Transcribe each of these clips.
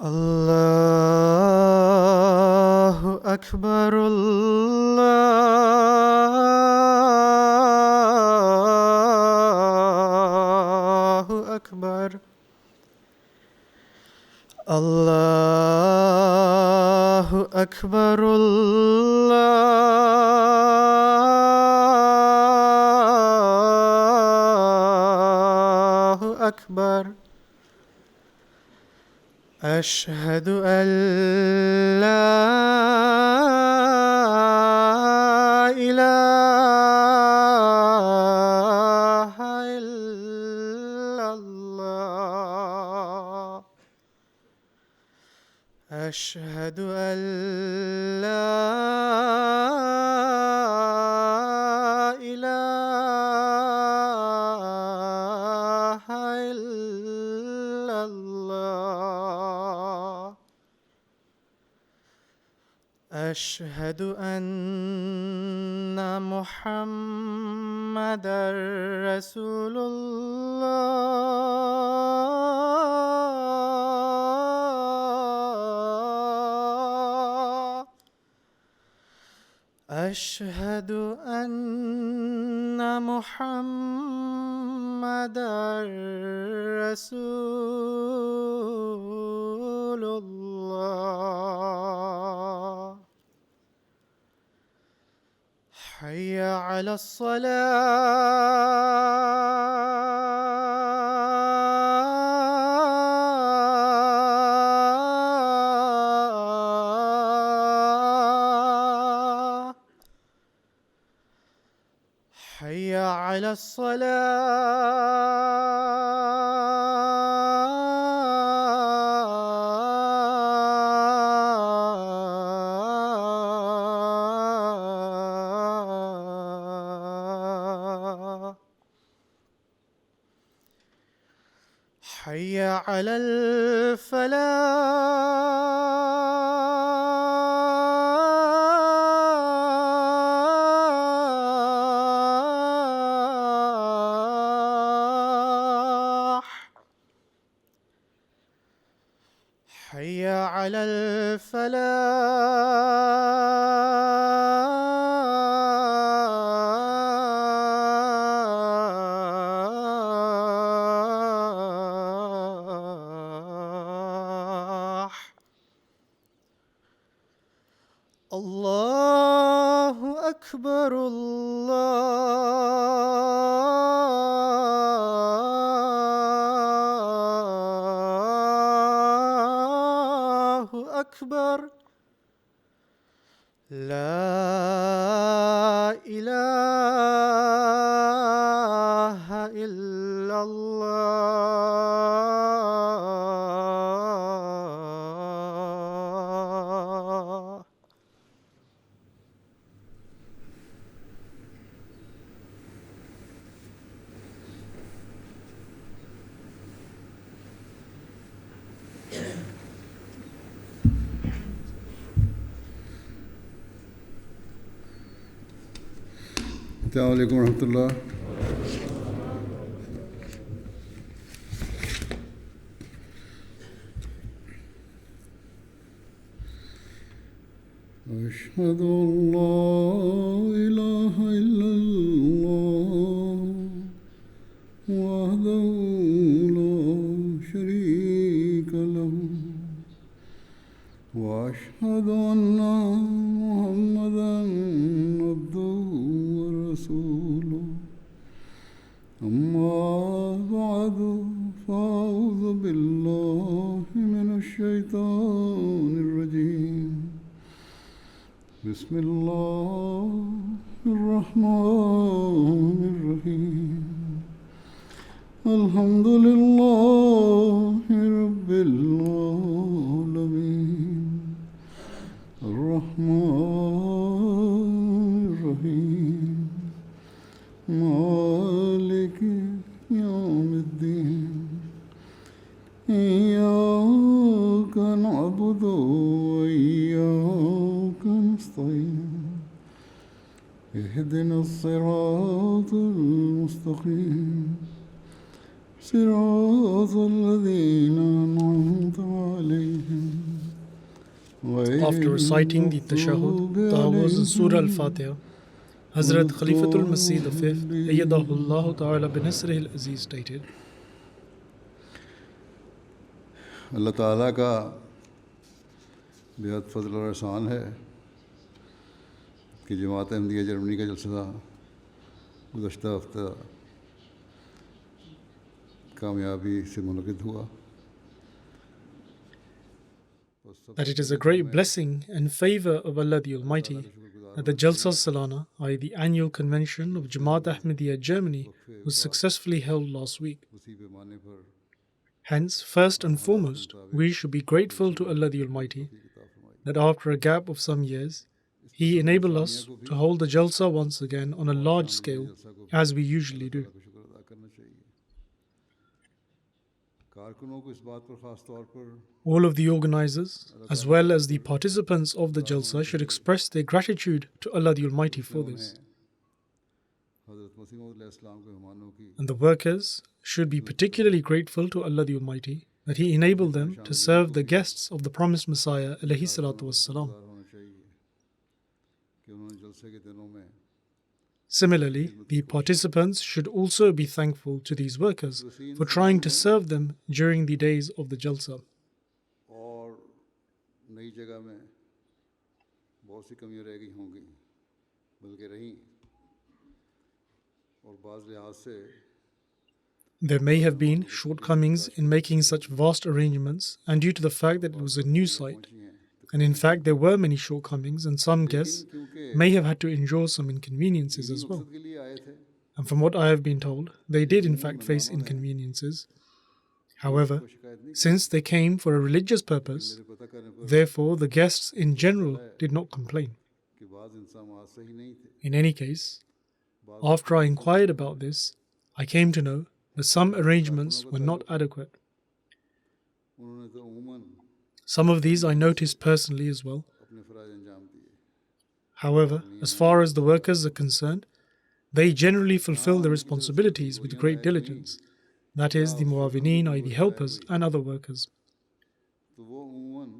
الله أكبر الله أكبر الله أكبر الله أكبر أشهد أن لا إله إلا الله أشهد أن لا إله إلا الله أشهد أن محمدًا رسول الله أشهد أن محمدًا رسول الله حي على الصلاة حي على الصلاة حي على الفلاح حي على الفلاح الله أكبر الله أكبر لا إله إلا الله السلام عليكم ورحمة الله. أشهد أن لا إله إلا الله وحده لا شريك له وأشهد أن محمدًا عبده ورسوله أما بعد فأعوذ بالله من الشيطان الرجيم بسم الله الرحمن الرحيم الحمد لله رب العالمين الرحمن الرحيم مالك يوم الدين إياك نعبد وإياك نستعين اهدنا الصراط المستقيم صراط الذين أنعمت عليهم غير After reciting the المغضوب Tashahhud, Ta'awuz and Surah عليهم Al-Fatiha, Hazrat Khalifatul Masih V, Ayyadahullah Ta'ala binasrih al-Aziz stated, अल्लाह ताला का बेहद फजल और एहसान है कि जमात अहमदिया जर्मनी का जलसा गुज़श्ता हफ्ता कामयाबी से मुनक़िद हुआ। that it is a great blessing and favor of Allah the Almighty that the Jalsa Salana, i.e. the annual convention of Jamaat Ahmadiyya Germany, was successfully held last week. उसी पैमाने पर Hence, first and foremost, we should be grateful to Allah the Almighty that after a gap of some years, He enabled us to hold the Jalsa once again on a large scale, as we usually do. शुक्र अदा करना चाहिए। कारकुनों को इस बात पर ख़ास तौर पर All of the organizers, as well as the participants of the Jalsa, should express their gratitude to Allah the Almighty for this. हज़रत मसीह मौऊद अलैहिस्सलाम के मेहमानों की And the workers should be particularly grateful to Allah the Almighty that He enabled them to serve the guests of the promised Messiah alayhi salatu wassalam. होना चाहिए कि उन्होंने जलसे के दिनों में Similarly, the participants should also be thankful to these workers for trying to serve them during the days of the Jalsa. और नई जगह में बहुत सी कमियां रह गई होंगी बल्कि रहीं और बाज़ लिहाज से There may have been shortcomings in making such vast arrangements, and due to the fact that it was a new site, and in fact there were many shortcomings, and some guests may have had to endure some inconveniences as well. के लिए आए थे And from what I have been told, they did in fact face inconveniences. However, since they came for a religious purpose, पता करने पर therefore the guests in general did not complain. कि बाज़ इंसान सही नहीं थे In any case, after I inquired about this, I came to know that some arrangements were not adequate. उन्होंने तो उमूमन Some of these I noticed personally as well. अपने फ़राज़ अंजाम दिए। However, as far as the workers are concerned, they generally fulfill their responsibilities with great diligence. That is, the muawinin, i.e. the helpers, and other workers. तो वो उमूमन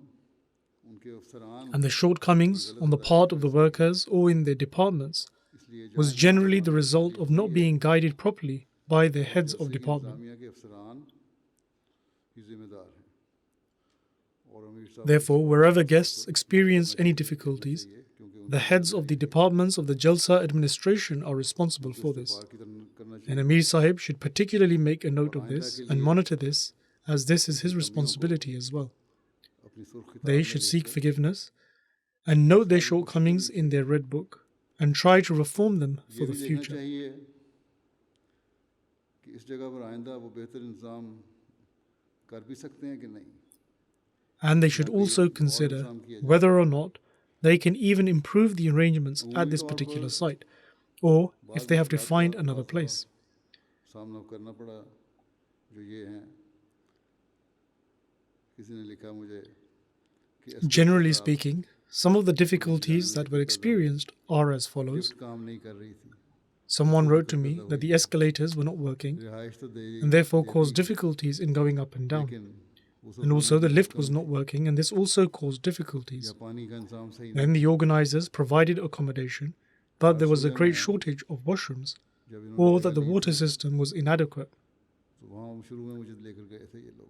उनके अफसरान And the shortcomings on the part of the workers or in their departments इसलिए was generally the result of not being guided properly by their heads of department. Jamia के अफसरान ही जिम्मेदार हैं और अमीर साहब Therefore, wherever guests experienced any difficulties, the heads of the departments of the Jalsa administration are responsible for this. की तरह करना चाहिए। And Amir Sahib should particularly make a note of this and monitor this, as this is his responsibility as well. अपनी सुर्ख They should seek forgiveness and note their shortcomings in their red book and try to reform them for the देखना future. चाहिए कि इस जगह पर आइंदा वो बेहतर इंतजाम कर भी सकते हैं कि नहीं। And they should also consider whether or not they can even improve the arrangements at this particular site, or if they have to find another place. सामना करना पड़ा जो ये हैं किसी ने लिखा मुझे कि Generally speaking, some of the difficulties that were experienced are as follows. काम नहीं कर रही थी Someone wrote to me that the escalators were not working रिहाइश तो दे and therefore caused difficulties in going up and down. लेकिन उस And also the lift was not working and this also caused difficulties. पानी का इंतजाम सही Then the organizers provided accommodation, but there was a great shortage of washrooms, or that the water system was inadequate. तो वहाँ शुरू में मुझे लेकर गए थे ये लोग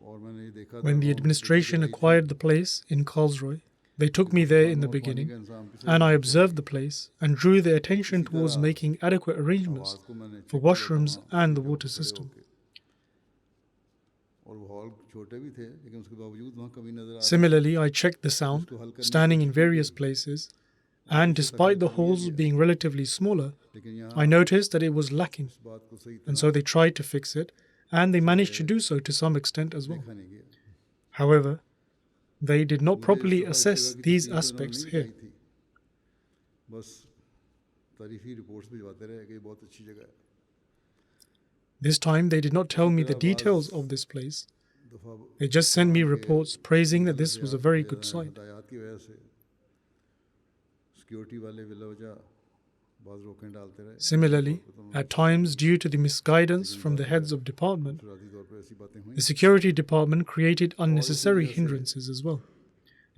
और मैंने ये देखा When the administration acquired the place in Karlsruhe, they took me there in the beginning, and I observed the place and drew their attention towards making adequate arrangements for washrooms and the water system. और वो hall छोटे भी थे लेकिन उसके बावजूद वहाँ कमी नजर आ Similarly, I checked the sound, standing in various places, and despite the halls being relatively smaller, लेकिन यहाँ I noticed that it was lacking, बात को सही and so they tried to fix it, and they managed to do so to some extent as well. तरह नहीं किया However, they did not properly assess these aspects here. थी बस तारीफी reports भिजवाते रहे कि ये बहुत अच्छी जगह है This time, they did not tell me the details of this place. दफा They just sent me reports praising that this was a very good site. हदायत की वजह से सिक्योरिटी वाले बिला वजह बाज़ रोकें डालते रहे। Similarly, at times, due to the misguidance from the heads of department, शुरुआती तौर पर ऐसी बातें हुई। the security department created unnecessary hindrances as well.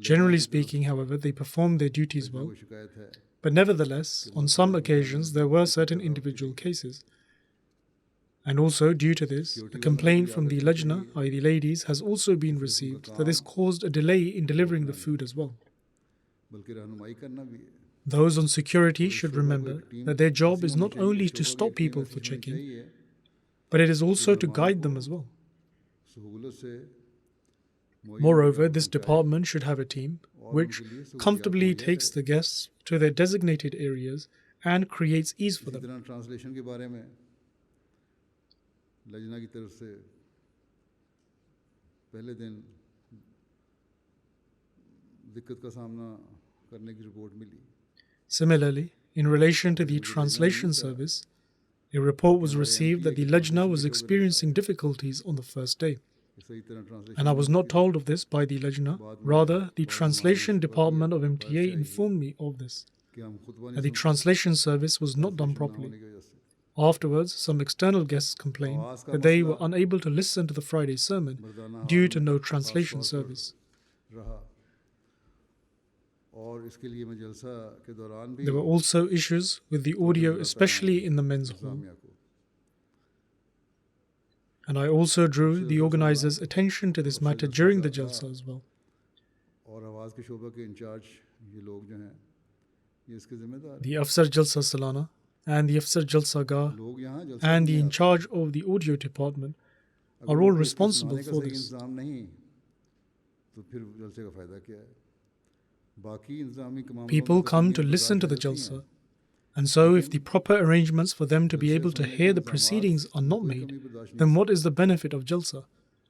Generally speaking, however, they performed their duties well, कोई शिकायत है but nevertheless, on some occasions, there were certain individual cases. And also, due to this, a complaint from the Lajna, i.e. the ladies, has also been received that this caused a delay in delivering the food as well. बल्कि रहनुमाई करना भी है। Those on security should remember that their job is not only to stop people for checking, but it is also to guide them as well. सहूलत से Moreover, this department should have a team which comfortably takes the guests to their designated areas and creates ease for इसी them. तरह translation के बारे में लजना की तरफ से पहले दिन दिक्कत का सामना करने की रिपोर्ट मिली। Similarly, in relation to the translation service, a report was received that the Lajna was experiencing difficulties on the first day. सही तरह translation And I was not told of this by the Lajna, rather, the translation department of MTA informed me of this, कि हम खुतबा that नहीं the translation service was not done होने properly. की वजह से Afterwards, some external guests complained that they were unable to listen to the Friday sermon due to no translation service. रहा और इसके लिए मैं जलसा के दौरान भी There were also issues with the audio, especially in the men's hall. इंतजामिया को And I also drew the organizers' attention to this matter during the Jalsa as well. और आवाज़ के शोबा के इंचार्ज ये लोग जो हैं ये इसके जिम्मेदार हैं। The Afsar Jalsa Salana and the Afsar Jalsa Gah लोग यहाँ जलसा and the नहीं in आते। charge of the audio department अगर are all उनको इसके responsible सुनाने का for सही this. इंतजाम नहीं तो फिर जलसे का फ़ायदा क्या है। बाकी इंतजामी मामलों People में come to तस्वीरें listen to the बर्दाश्त रहती हैं। Jalsa, and so if the proper arrangements for them to be able to hear the proceedings are not made, then what is the benefit of Jalsa?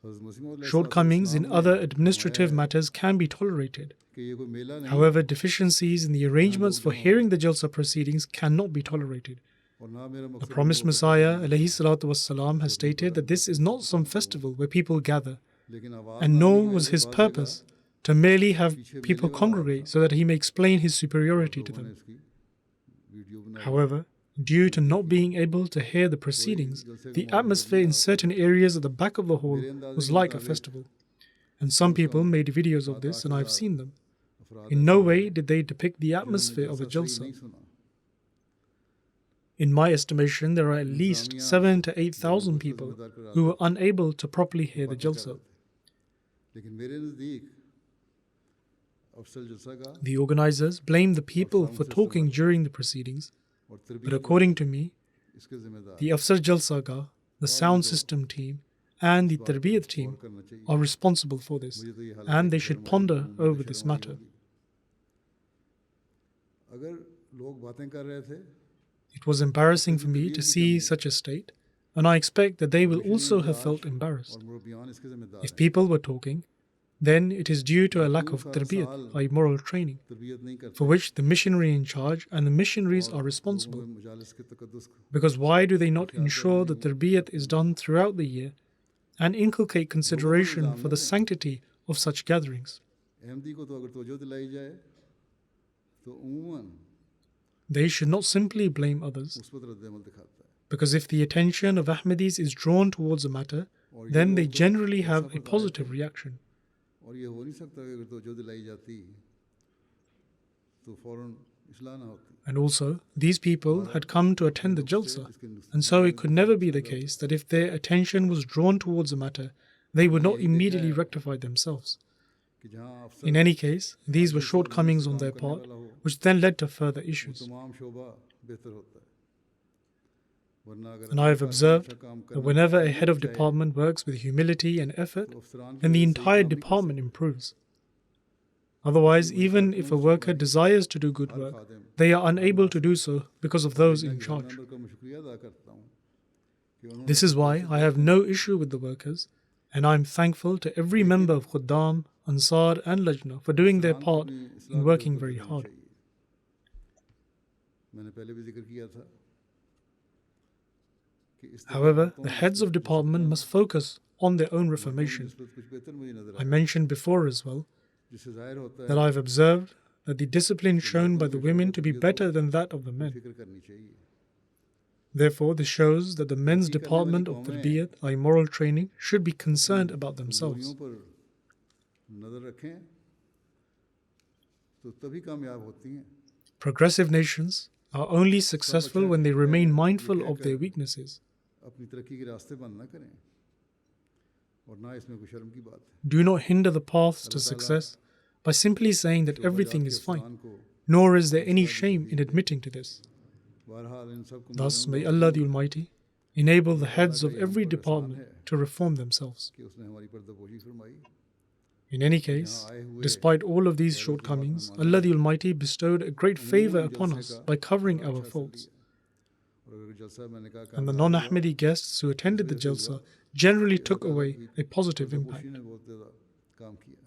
हज़रत मसीह मौद Shortcomings in अलैहिस्सलाम other ने administrative फरमाया है matters can be tolerated. कि ये कोई मेला नहीं However, deficiencies in the arrangements for hearing the Jalsa proceedings cannot be tolerated. और ना मेरा The मकसद promised वो Messiah alayhi salatu wassalam, has stated that this is not some festival where people gather, लेकिन आवाज़ and ना nor आने की was वजह से his बाज़ purpose जगह to merely have people congregate so that he may explain his superiority to लोगों ने them. इसकी वीडियो बनाई। However, due to not being able to hear the proceedings, the atmosphere in certain areas at the back of the hall was like a festival. And some people made videos of this, and I've seen them. अफराद In no way did they depict the atmosphere of a सही jalsa. नहीं सुना। In my estimation, there are at least 7,000 to 8,000 people who were unable to properly hear the jalsa. लेकिन मेरे नज़दीक अफसल जलसा का The organizers blamed the people for talking during the proceedings, और but तरबियत according to me, इसके जिम्मेदार the Afsar Jalsa Gah, the sound system team, and the Tarbiyat team करना चाहिए। are responsible for this, मुझे तो ये हालत and they है कि should शर्म ponder आएगी, over मुझे this शर्म matter. आएगी। अगर लोग बातें कर रहे थे It was embarrassing for me to see such a state, and I expect that they will also have felt embarrassed. और मुरब्बियान इसके जिम्मेदार If हैं। people were talking, then it is due to a lack of tarbiyat, i.e. moral training, तरबियत नहीं करते for which the missionary in charge and the missionaries are लोगों responsible. में मजालिस के तकद्दुस को Because why do they not ensure that tarbiyat is done throughout the year and inculcate consideration for the sanctity of such gatherings? Ahmadi को तो अगर तवज्जो दिलाई जाए तो Oommen They should not simply blame others, मुस्बत रद्द-ए-अमल दिखाता है। because if the attention of Ahmadis is drawn towards a matter, then they generally have a positive reaction. और ये हो नहीं सकता कि अगर तवज्जो दिलाई जाती तो फौरन इस्लाह ना होती। And also, these people had come to attend the Jalsa, and so it could never be the case that if their attention was drawn towards a matter, they would not immediately rectify themselves. कि जहाँ अफसर In any case, these were shortcomings on their part, which then led to further issues. तमाम शोबा बेहतर होता है। वरना अगर And I have अच्छा observed काम that करना whenever a head of department works with humility and effort, तो अफसरान then the entire department improves. Otherwise, even if a worker desires to do good work, they are unable to do so because of those in charge. Member का मैं शुक्रिया अदा करता हूँ कि उन्होंने This is why I have no issue with the workers, and I am thankful to every member of Khuddam, Ansar, and Lajna for doing their part in working very hard. मैंने पहले भी जिक्र किया था कि इस However, the heads of department must focus on their own reformation. निस्बत कुछ बेहतर मुझे नजर I आया mentioned before as well जिससे जाहिर होता है that I've observed that the discipline shown by the women to be better than that of the men. फिक्र करनी चाहिए। Therefore, this shows that the men's department of tarbiyat, or moral training, should be concerned about themselves. कमजोरियों पर नजर रखें तो तभी कामयाब होती हैं। Progressive nations are only successful when they remain mindful of their weaknesses. अपनी तरक्की के रास्ते बंद ना करें और ना इसमें कोई शर्म की बात है। Do not hinder the paths to success by simply saying that everything is fine, nor is there any shame in admitting to this. बहरहाल इन सब Thus, may Allah the Almighty enable the heads of every department to reform themselves. कि उसने हमारी पर्दापोशी फरमाई। In any case, despite all of these shortcomings, Allah the Almighty bestowed a great favor upon us by covering our faults. और अगर जलसा मैंने कहा And the non-Ahmadi guests who attended the Jalsa generally took away a positive impact. ने बहुत ज़्यादा काम किया।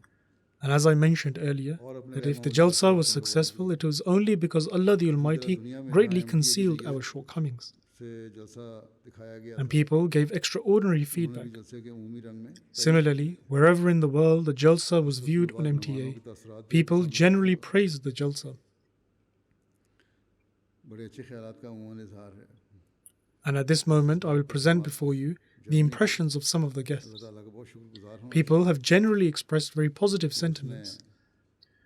And as I mentioned earlier, that if the Jalsa was successful, it was only because Allah the Almighty greatly concealed our shortcomings. से जलसा दिखाया गया And people gave extraordinary feedback. जलसे के उमूमी रंग में Similarly, wherever in the world the Jalsa was viewed on MTA, people generally praised the Jalsa. बड़े अच्छे ख्यालात का उमूमन इजहार है। And at this moment, I will present before you the impressions of some of the guests. अल्लाह ताला का बहुत शुक्रगुजार हूँ People have generally expressed very positive sentiments.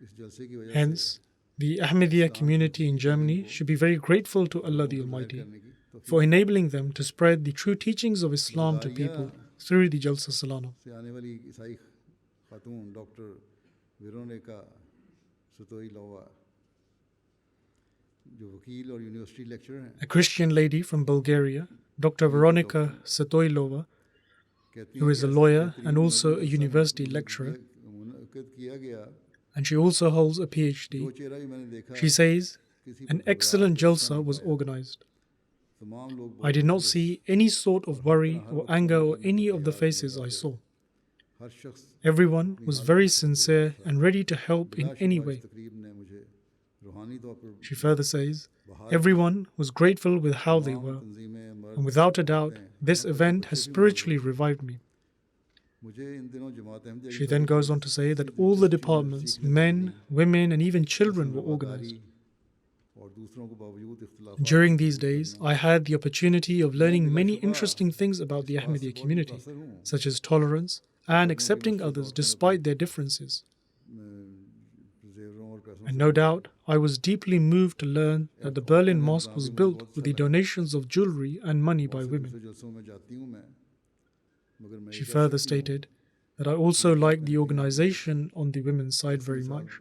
इस जलसे की वजह से Hence, the Ahmadiyya community in Germany should be very grateful to Allah the Almighty करने की तो for enabling them to spread the true teachings of Islam to people through the Jalsa Salana. से आने वाली ईसाई खातून डॉक्टर वेरोनिका सतोई लोवा जो वकील और यूनिवर्सिटी लेक्चरर हैं A Christian lady from Bulgaria, Dr. Veronika Satoilova, कहती who is a lawyer and also a university lecturer, मुनक़िद किया गया and she also holds a दो PhD. चेहरा ही मैंने देखा She says, किसी an excellent Jalsa was organized. तमाम लोग I did not see any sort of worry or anger or any of the faces I saw. हर शख्स Everyone was very sincere and ready to help in any way. तकरीब ने मुझे रूहानी तौर पर She further says, everyone was grateful with how they were, तंजीमें मर्द and without a doubt, this event has spiritually revived me. मुझे इन दिनों जमात Ahmadiyya She then goes on to say that all the departments, men, women, and even children were organized. और दूसरों को बावजूद इख्तिलाफ During these days, I had the opportunity of learning many interesting things about the Ahmadiyya community, such as tolerance and accepting others despite their differences. जेवरों और पैसों And no doubt, I was deeply moved to learn that the Berlin Mosque was built with the donations of jewelry and money by से women. जलसों में जाती हूँ मैं मगर मैं She further stated that I also like the organization on the women's side very much,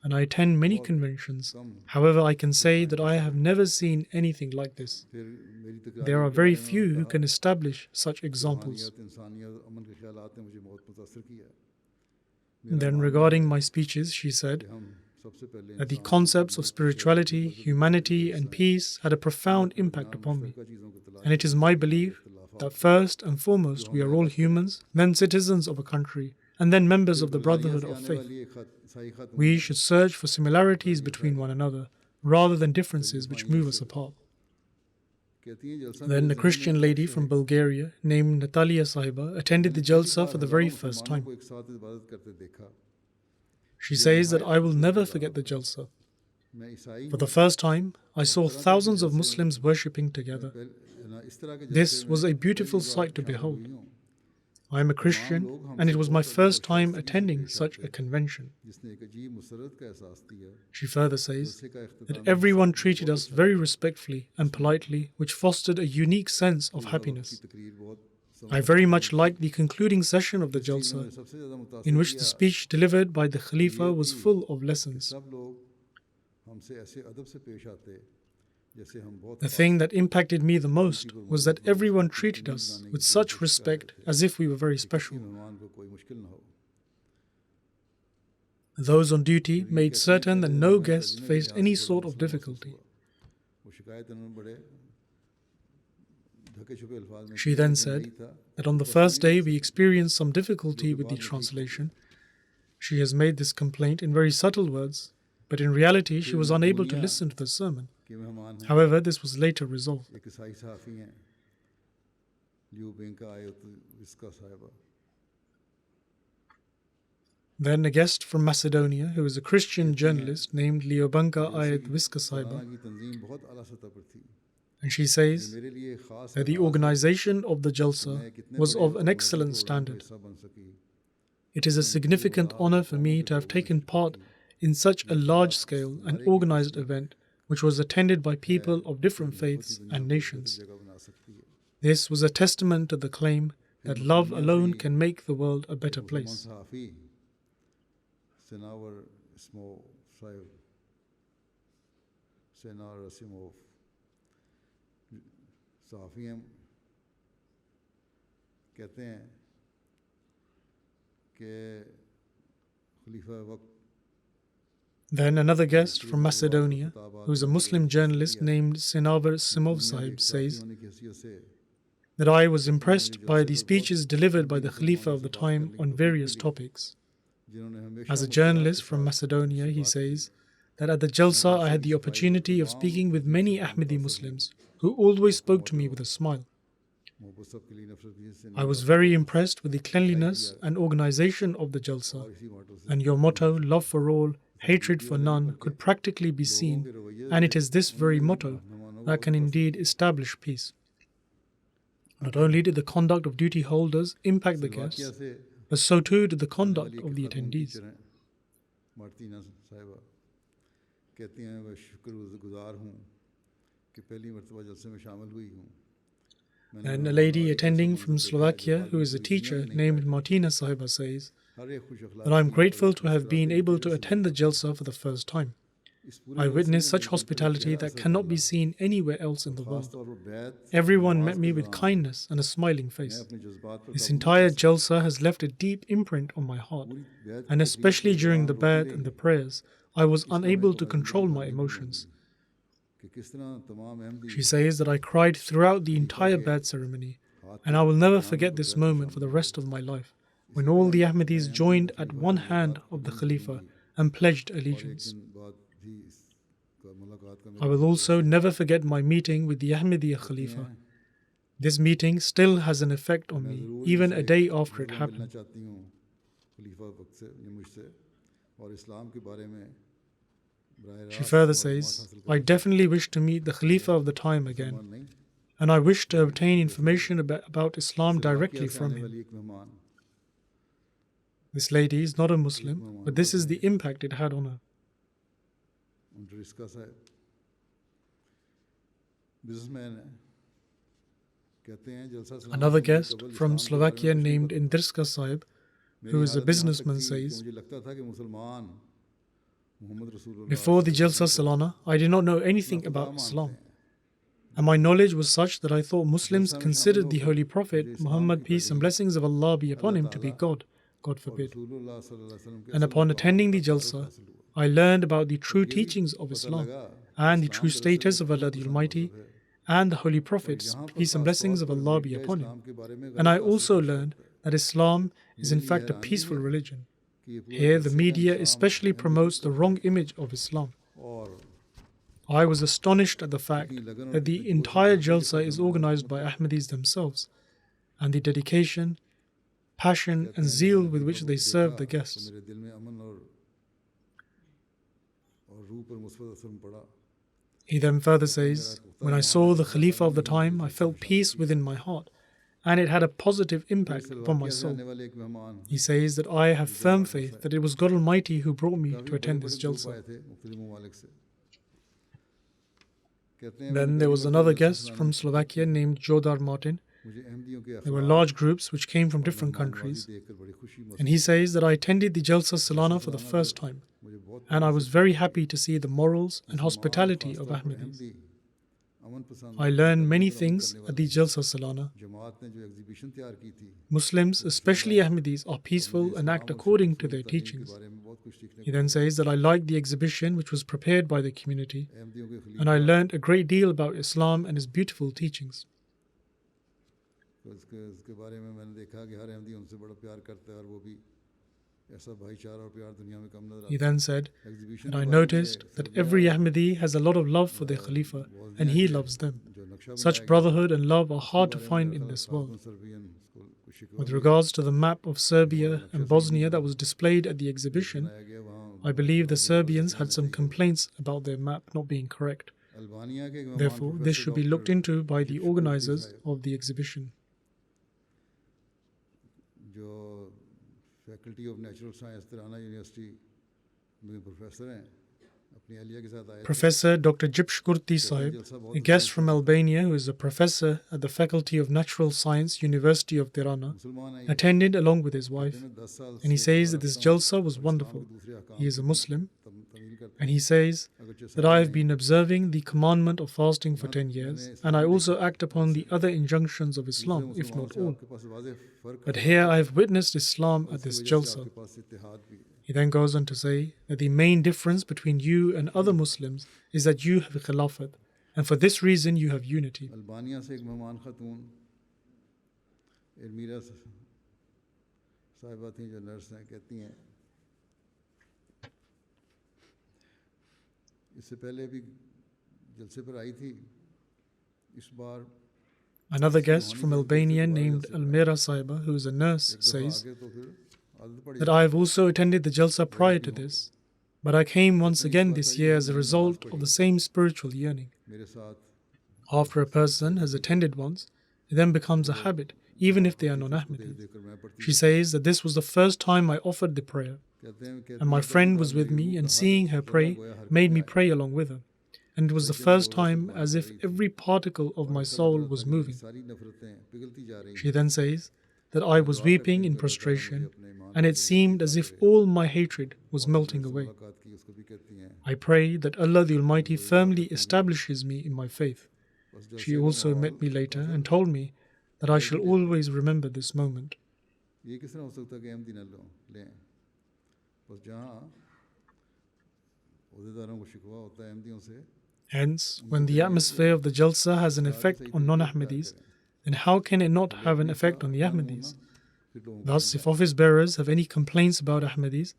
and I attend many conventions. However, I can say that I have never seen anything like this. फिर मेरी तकरार There are very few who can establish such examples. इंसानियत अमन के ख्यालात ने मुझे बहुत मुतासर किया Then, regarding my speeches, she said हम सबसे पहले that the concepts of spirituality, humanity, and peace had a profound impact upon me. का चीज़ों को तलाश And it is my belief that first and foremost we are all humans, then citizens of a country, and then members of the brotherhood of faith. वाली एक ईसाई खातून We should search for similarities between one another rather than differences which move us apart. कहती हैं जलसा Then a Christian lady from Bulgaria named Natalia Sahiba attended the Jalsa for the very first time. को एक साथ इबादत करते देखा She says that I will never forget the Jalsa. मैं ईसाई For the first time, I saw thousands of Muslims worshipping together. ना इस तरह के This was a beautiful sight to behold. I am a Christian, and it was my first time attending such a convention. जिसने एक अजीब मुसरत का एहसास दिया She further says जलसे का that इख्तिताम everyone treated us very respectfully and politely, which fostered a unique sense of की happiness. तकरीर बहुत I very much liked the concluding session of the Jalsa, सबसे ज़्यादा मुतासर in which the speech delivered by the Khalifa was full of lessons. सब लोग हमसे ऐसे अदब से पेश आते जैसे हम बहुत The thing that impacted me the most was that everyone treated us with such respect as if we were very special. मेहमान को कोई मुश्किल ना हो Those on duty made certain that no guest faced any sort of difficulty. वो शिकायत उन्होंने बड़े ढके छुपे अल्फाज में She then said that on the first day we experienced some difficulty with the translation. She has made this complaint in very subtle words, but in reality she was unable to listen to the sermon. कि मेहमान हैं However, this was later resolved. एक ईसाई सहाफ़ी हैं Liu bank का आए तो इसका साहिबा Then a guest from Macedonia, who is a Christian journalist named Leobanka Ayat Viskasaiba, की तंजीम बहुत आला सतह पर थी and she says मेरे लिए खास that the organization of the Jalsa was of an excellent standard. हिस्सा बन सकी It is a significant honor for me to have taken part in such a large-scale and organized event which was attended by people of different faiths and nations. जगह बना सकती है This was a testament to the claim that love alone can make the world a better place. सहाफ़ी सेनावर स्मो साहिब सेनार रसीमोव सहाफ़ी हैं कहते हैं कि खलीफा वक्त Then another guest from Macedonia, who is a Muslim journalist named Sinavar Simov Sahib, says होने की हैसियत से that I was impressed by the speeches delivered by the Khalifa of the time on various topics. जिन्होंने हमेशा As a journalist from Macedonia, he says that at the Jalsa I had the opportunity of speaking with many Ahmadi Muslims who always spoke to me with a smile. मोहब्बत सबके लिए नफरत भी इससे I was very impressed with the cleanliness and organization of the Jalsa, इसी model से and your motto, love for all, hatred for none, could practically be seen, and it is this very motto that can indeed establish peace. Not only did the conduct of duty holders impact the guests, से but so too did the conduct of the attendees. Martina साहिबा कहती हैं मैं शुक्रगुजार हूँ कि पहली मरतबा जलसे में शामिल हुई हूँ And a lady attending from Slovakia, who is a teacher named Martina Sahiba, says हर एक खुश that I am grateful to have been able to attend the Jalsa for the first time. I witnessed such hospitality that cannot be seen anywhere else in the world. तौर पर बैत Everyone met me with kindness and a smiling face. अपने जज्बात पर This entire Jalsa has left a deep imprint on my heart, and especially during the Bai'at and the prayers, I was unable to control my emotions. कि किस तरह तमाम Ahmadi She says that I cried throughout the entire Bai'at ceremony, and I will never forget this moment for the rest of my life, when all the Ahmadis joined at one hand of the Khalifa and pledged allegiance. बाद भी इसका मुलाकात का I will also never forget my meeting with the Ahmadiyya Khalifa. This meeting still has an effect on me, even a day after it मिलना happened. चाहती हूँ खलीफा वक्त से या मुझसे और इस्लाम के बारे में बराह She रास्त further मालूमात says, हासिल I definitely wish to meet the Khalifa of the time again, नहीं and I wish to obtain information about Islam directly from आने him. वाली एक मेहमान This lady is not a Muslim, but this is the impact it had on her. Rieska साहब businessman है कहते हैं जलसा सलामत Another होने के guest कबल from इस्लाम के बारे में Slovakia कुछ नहीं named पता। Indriska Sahib, मेरी who is a हालत यहाँ तक businessman, थी कि says, मुझे लगता था कि मुसलमान मोहम्मद रसूलुल्लाह Before the Jalsa Salana, I did not know anything about Islam. And my knowledge was such that I thought Muslims considered the Holy Prophet, Muhammad, peace and blessings of Allah be upon him, to be God, God forbid. रसूलुल्लाह सल्लल्लाहु अलैहि वसल्लम के And upon attending the Jalsa, I learned about the true teachings of Islam and the true status of Allah the Almighty and the Holy Prophets, peace and blessings of Allah be upon him. And I also learned that Islam is in fact a peaceful religion. Here, the media especially promotes the wrong image of Islam. और I was astonished at the fact that the entire Jalsa is organized by Ahmadis themselves, and the dedication, passion, and zeal with which they serve the guests. मेरे दिल में अमन और रूह पर मुस्बत असर पड़ा He then further says, When I saw the Khalifa of the time, I felt peace within my heart, and it had a positive impact upon my soul. आने वाले एक मेहमान He says that I have firm faith that it was God Almighty who brought me to attend this group Jalsa. आए थे मुख्तलिफ ममालिक से कहते हैं Then there was another guest from Slovakia named Jodar Martin. मुझे अहमदियों के There were large groups which came from different countries, देखकर बड़ी खुशी महसूस and he says that I attended the Jalsa Salana for the first time, मुझे बहुत and I was very happy to see the morals and hospitality of Ahmadis. Ahmadi अमन पसंद I learned many things at the Jalsa Salana. जमात ने जो exhibition तैयार की थी Muslims, especially Ahmadis, are peaceful and act according to their teachings. बारे में बहुत कुछ सीखने He then says that I liked the exhibition which was prepared by the community, अहमदियों के खलीफा and I learned a great deal about Islam and his beautiful teachings. तो इसके बारे में मैंने देखा कि हर अहमदी उनसे बड़ा प्यार करता है और वो भी ऐसा भाईचारा और प्यार दुनिया में कम नजर He आता then said है exhibition that I noticed that every Ahmadi has a lot of love for their Khalifa, and he loves them. जो नक्शा Such brotherhood and love are hard to find in this world. Serbian school With regards to the map of Serbia and Bosnia that was displayed at the exhibition, I believe the Serbians had some complaints about their map not being correct. Therefore, this should be looked into by the organizers of the exhibition. जो faculty of natural science Tirana university में professor हैं अपनी अहलिया के साथ आए थे Professor Dr. Jipshkurti Sahib, a guest from Albania who is a professor at the Faculty of Natural Science, University of Tirana, attended along with his wife, and he says that this Jalsa was wonderful. He is a Muslim, and he says that I have been observing the commandment of fasting for 10 years, and I also act upon the other injunctions of Islam, if not all. But here I have witnessed Islam at this Jalsa. He then goes on to say that the main difference between you and other Muslims is that you have Khilafat, and for this reason you have unity. Albania से एक मेहमान खातून मीरा साहिबा थी जो nurse हैं कहती हैं इससे पहले भी जलसे पर आई थी इस बार Another guest from Albania named Almira Saiba, who is a nurse, says that I have also attended the Jalsa prior to this, but I came once again this year as a result of the same spiritual yearning. After a person has attended once, it then becomes a habit, even if they are non-Ahmadis. She says that this was the first time I offered the prayer, and my friend was with me, and seeing her pray made me pray along with her. And it was the first time as if every particle of my soul was moving. She then says that I was weeping in prostration, and it seemed as if all my hatred was melting away. I pray that Allah the Almighty firmly establishes me in my faith. She also met me later and told me that I shall always remember this moment. Hence, when the atmosphere of the Jalsa has an effect on non-Ahmadis, then how can it not have an effect on the Ahmadis? Thus, if office bearers have any complaints about Ahmadis,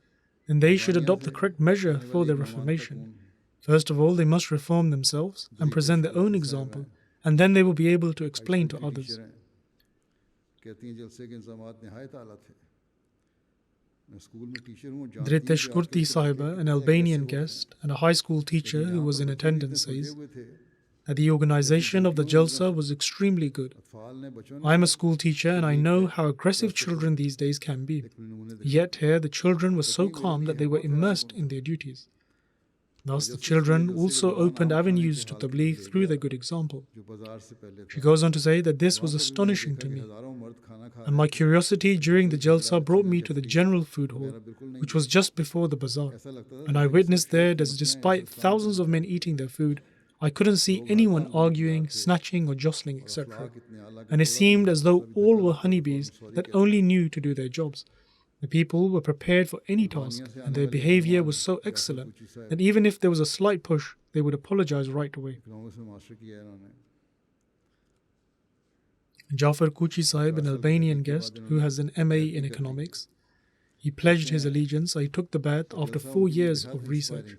then they should adopt the correct measure for their reformation. First of all, they must reform themselves and present their own example, and then they will be able to explain to others. Dritesh Kurti Sahiba, an Albanian guest and a high school teacher who was in attendance, says that the organization of the Jalsa was extremely good. I am a school teacher and I know how aggressive children these days can be. Yet here the children were so calm that they were immersed in their duties. Thus the children also opened avenues to Tabligh through their good example. She goes on to say that this was astonishing to me, and my curiosity during the Jalsa brought me to the general food hall, which was just before the bazaar, and I witnessed there that despite thousands of men eating their food, I couldn't see anyone arguing, snatching or jostling, etc. And it seemed as though all were honeybees that only knew to do their jobs. The people were prepared for any task, and their behavior was so excellent that even if there was a slight push, they would apologize right away. Jafar Kuchi Sahib, an Albanian guest who has an MA in economics, he pledged his allegiance. He took the bath after 4 years of research.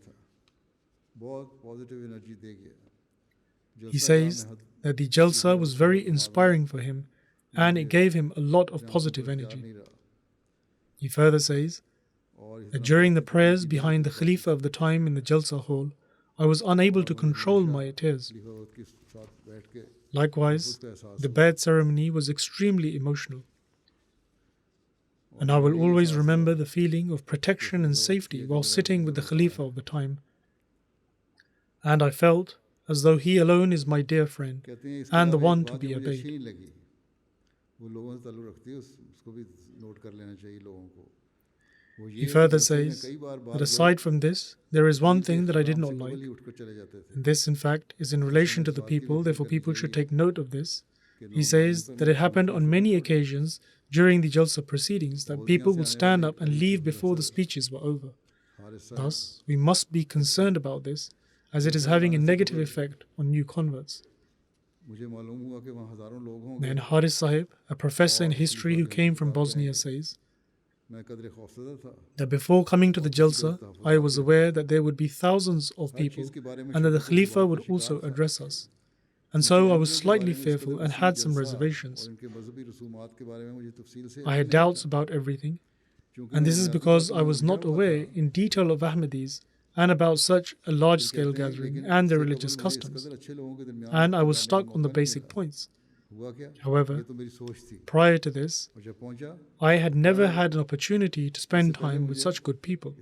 He says that the Jalsa was very inspiring for him and it gave him a lot of positive energy. He further says that during the prayers behind the Khalifa of the time in the Jalsa hall, I was unable to control my tears. Likewise, the bath ceremony was extremely emotional. And I will always remember the feeling of protection and safety while sitting with the Khalifa of the time. And I felt as though he alone is my dear friend and the one to be obeyed. He further says that aside from this, there is one thing that I did not like. And this, in fact, is in relation to the people, therefore people should take note of this. He says that it happened on many occasions during the Jalsa proceedings that people would stand up and leave before the speeches were over. Thus, we must be concerned about this, as it is having a negative effect on new converts. Then Haris Sahib, a professor in history who came from Bosnia, says that before coming to the Jalsa, I was aware that there would be thousands of people and that the Khalifa would also address us. and so I was slightly fearful and had some reservations. I had doubts about everything, and this is because I was not aware in detail of Ahmadis and about such a large-scale gathering and their religious customs, and I was stuck on the basic points. However, prior to this, I had never had an opportunity to spend time with such good people.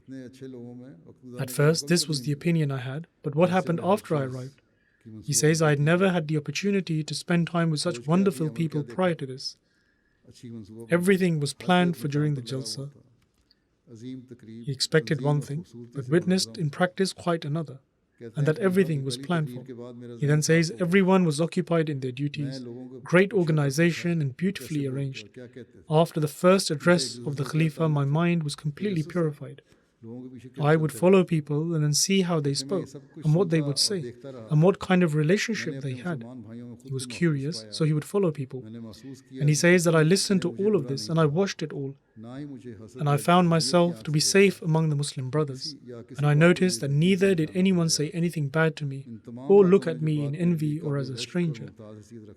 At first, this was the opinion I had, but what happened after I arrived? He says I had never had the opportunity to spend time with such wonderful people prior to this. Everything was planned for during the Jalsa. He expected one thing, but witnessed in practice quite another, and that everything was planned for. He then says everyone was occupied in their duties, great organization and beautifully arranged. After the first address of the Khalifa, my mind was completely purified. I would follow people and then see how they spoke and what they would say and what kind of relationship they had. He was curious, so he would follow people. And he says that I listened to all of this and I watched it all. And I found myself to be safe among the Muslim brothers. And I noticed that neither did anyone say anything bad to me or look at me in envy or as a stranger.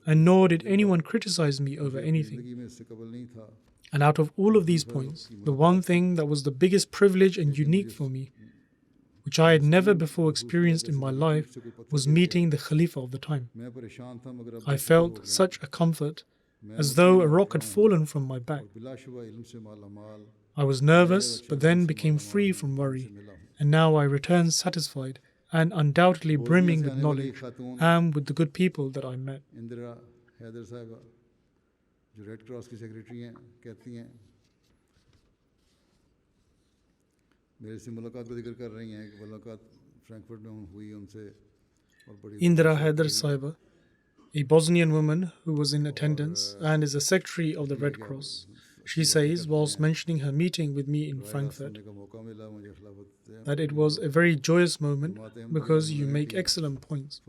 And nor did anyone criticize me over anything. And out of all of these points, the one thing that was the biggest privilege and unique for me, which I had never before experienced in my life, was meeting the Khalifa of the time. I felt such a comfort, as though a rock had fallen from my back. I was nervous, but then became free from worry, and now I returned satisfied and undoubtedly brimming with knowledge and with the good people that I met. जो red cross की secretary हैं कहती हैं मेरे से मुलाकात का जिक्र कर रही हैं कि मुलाकात फ्रैंकफर्ट में हुई उनसे और बड़ी Indra Haider Saiba, a Bosnian woman who was in attendance and is a secretary of the Red Cross. She says, whilst mentioning her meeting with me in Frankfurt, that it was a very joyous moment because you make excellent points.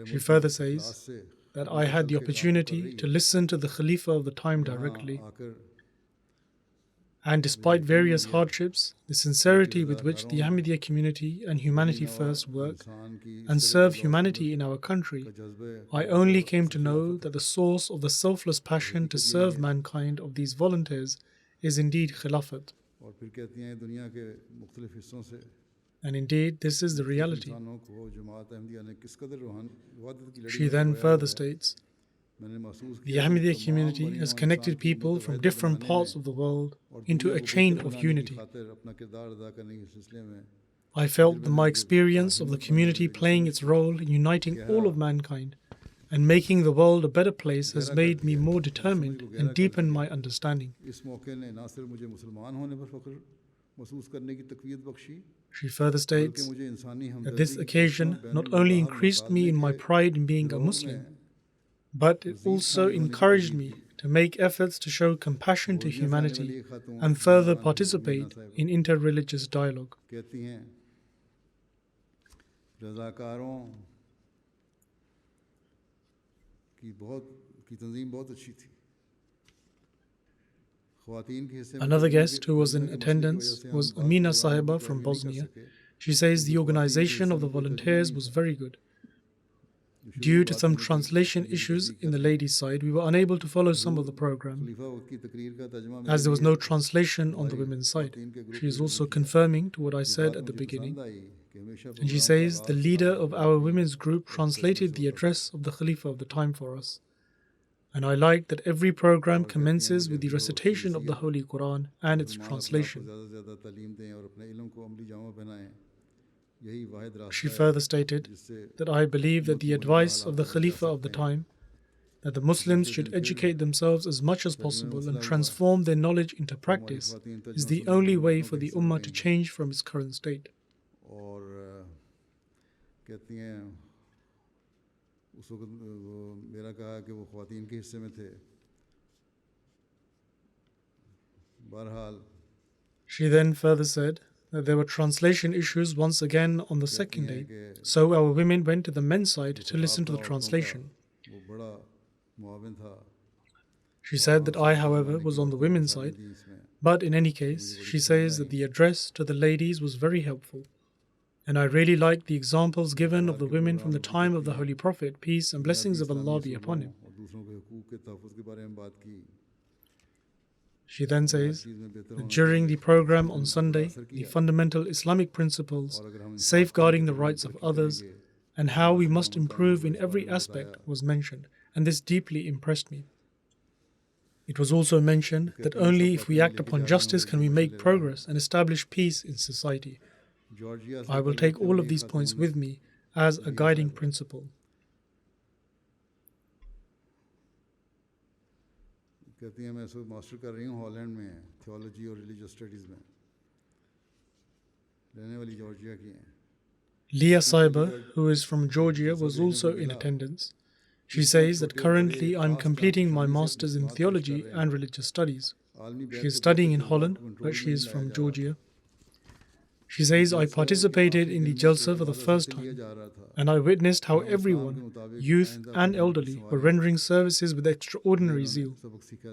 She further says that I had the opportunity to listen to the Khalifa of the time directly, and despite various hardships, the sincerity with which the Ahmadiyya community and Humanity First work and serve humanity in our country, I only came to know that the source of the selfless passion to serve mankind of these volunteers is indeed Khilafat. And indeed, this is the reality. She then further states, the Ahmadiyya community has connected people from different parts of the world into a chain of unity. I felt that my experience of the community playing its role in uniting all of mankind and making the world a better place has made me more determined and deepened my understanding. She further states that this occasion not only increased me in my pride in being a Muslim, but it also encouraged me to make efforts to show compassion to humanity and further participate in inter-religious dialogue. Another guest who was in attendance was Amina Sahiba from Bosnia. She says the organization of the volunteers was very good. Due to some translation issues in the ladies' side, we were unable to follow some of the program, as there was no translation on the women's side. She is also confirming to what I said at the beginning. And she says the leader of our women's group translated the address of the Khalifa of the time for us. And I like that every program commences with the recitation of the Holy Quran and its translation. She further stated that I believe that the advice of the Khalifa of the time, that the Muslims should educate themselves as much as possible and transform their knowledge into practice, is the only way for the Ummah to change from its current state. She then further said that there were translation issues once again on the second day, so our women went to the men's side to listen to the translation. She said that I, however, was on the women's side, but in any case, she says that the address to the ladies was very helpful. And I really like the examples given of the women from the time of the Holy Prophet, peace and blessings of Allah be upon him. और दूसरों के हुकूक के तहफ़्फ़ुज़ के बारे में बात की। She then says that during the program on Sunday, the fundamental Islamic principles, safeguarding the rights of others, and how we must improve in every aspect was mentioned, and this deeply impressed me. It was also mentioned that only if we act upon justice can we make progress and establish peace in society. I will take all of these points with me as a guiding principle. कहती हैं मैं इस वक्त master कर रही हूँ Holland में theology और रिलीजियस स्टडीज़ में रहने वाली जॉर्जिया की हैं। Leah Saiba, who is from Georgia, was also in attendance. She says that currently I'm completing my master's in theology and religious studies. She is studying in Holland, but she is from Georgia. She says, I participated in the Jalsa for the first time, and I witnessed how everyone, youth and elderly, were rendering services with extraordinary zeal.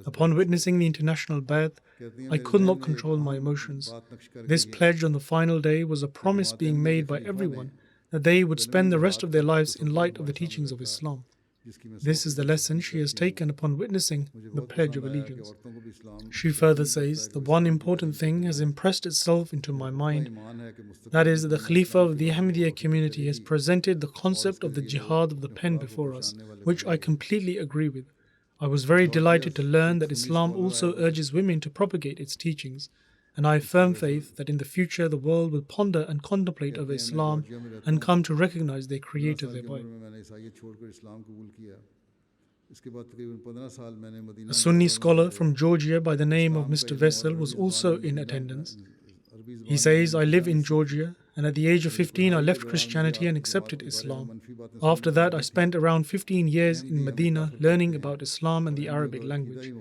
Upon witnessing the international bath, I could not control my emotions. This pledge on the final day was a promise being made by everyone that they would spend the rest of their lives in light of the teachings of Islam. This is the lesson she has taken upon witnessing the Pledge of Allegiance. She further says, the one important thing has impressed itself into my mind, that is, that the Khalifa of the Ahmadiyya community has presented the concept of the jihad of the pen before us, which I completely agree with. I was very delighted to learn that Islam also urges women to propagate its teachings, and I have firm faith that in the future the world will ponder and contemplate over Islam and come to recognize their creator thereby. A Sunni scholar from Georgia by the name of Mr. Vessel was also in attendance. He says, I live in Georgia, and at the age of 15 I left Christianity and accepted Islam. After that I spent around 15 years in Medina learning about Islam and the Arabic language.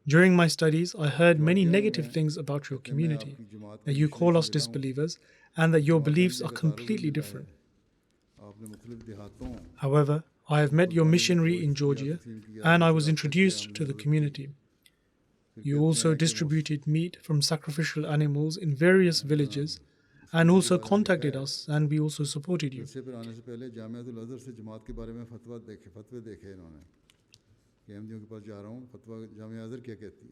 During my studies, I heard many negative things about your community, that you call us disbelievers, and that your beliefs are completely different. However, I have met your missionary in Georgia, and I was introduced to the community. You also distributed meat from sacrificial animals in various villages, and also contacted us, and we also supported you.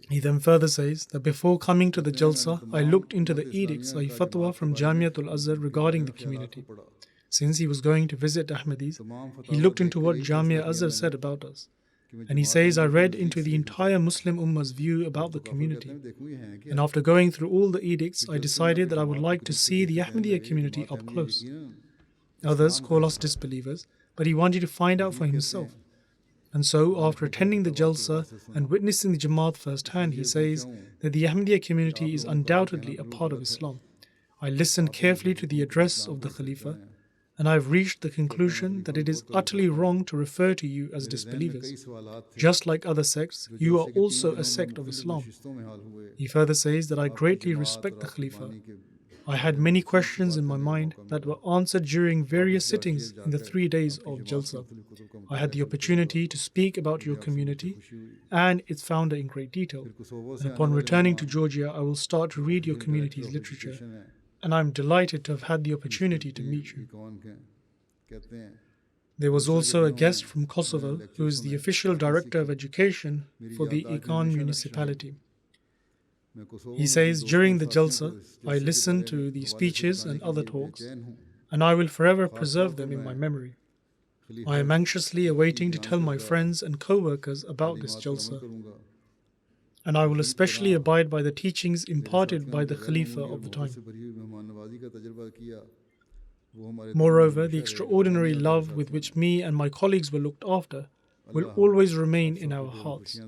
He then further says that before coming to the Jalsa, I looked into the edicts, a fatwa from Jamiatul Azhar regarding the community. Since he was going to visit Ahmadis, he looked into what Jamia Azhar said about us. And he says, I read into the entire Muslim Ummah's view about the community. And after going through all the edicts, I decided that I would like to see the Ahmadiyya community up close. Others call us disbelievers, but he wanted to find out for himself. And so, after attending the Jalsa and witnessing the Jamaat firsthand, he says that the Ahmadiyya community is undoubtedly a part of Islam. I listened carefully to the address of the Khalifa, and I have reached the conclusion that it is utterly wrong to refer to you as disbelievers. Just like other sects, you are also a sect of Islam. He further says that I greatly respect the Khalifa. I had many questions in my mind that were answered during various sittings in the 3 days of Jalsa. I had the opportunity to speak about your community and its founder in great detail. And upon returning to Georgia, I will start to read your community's literature. And I'm delighted to have had the opportunity to meet you. There was also a guest from Kosovo who is the official director of education for the Ikan municipality. He says, during the Jalsa, I listened to the speeches and other talks, and I will forever preserve them in my memory. I am anxiously awaiting to tell my friends and co-workers about this Jalsa, and I will especially abide by the teachings imparted by the Khalifa of the time. Moreover, the extraordinary love with which me and my colleagues were looked after will always remain in our hearts.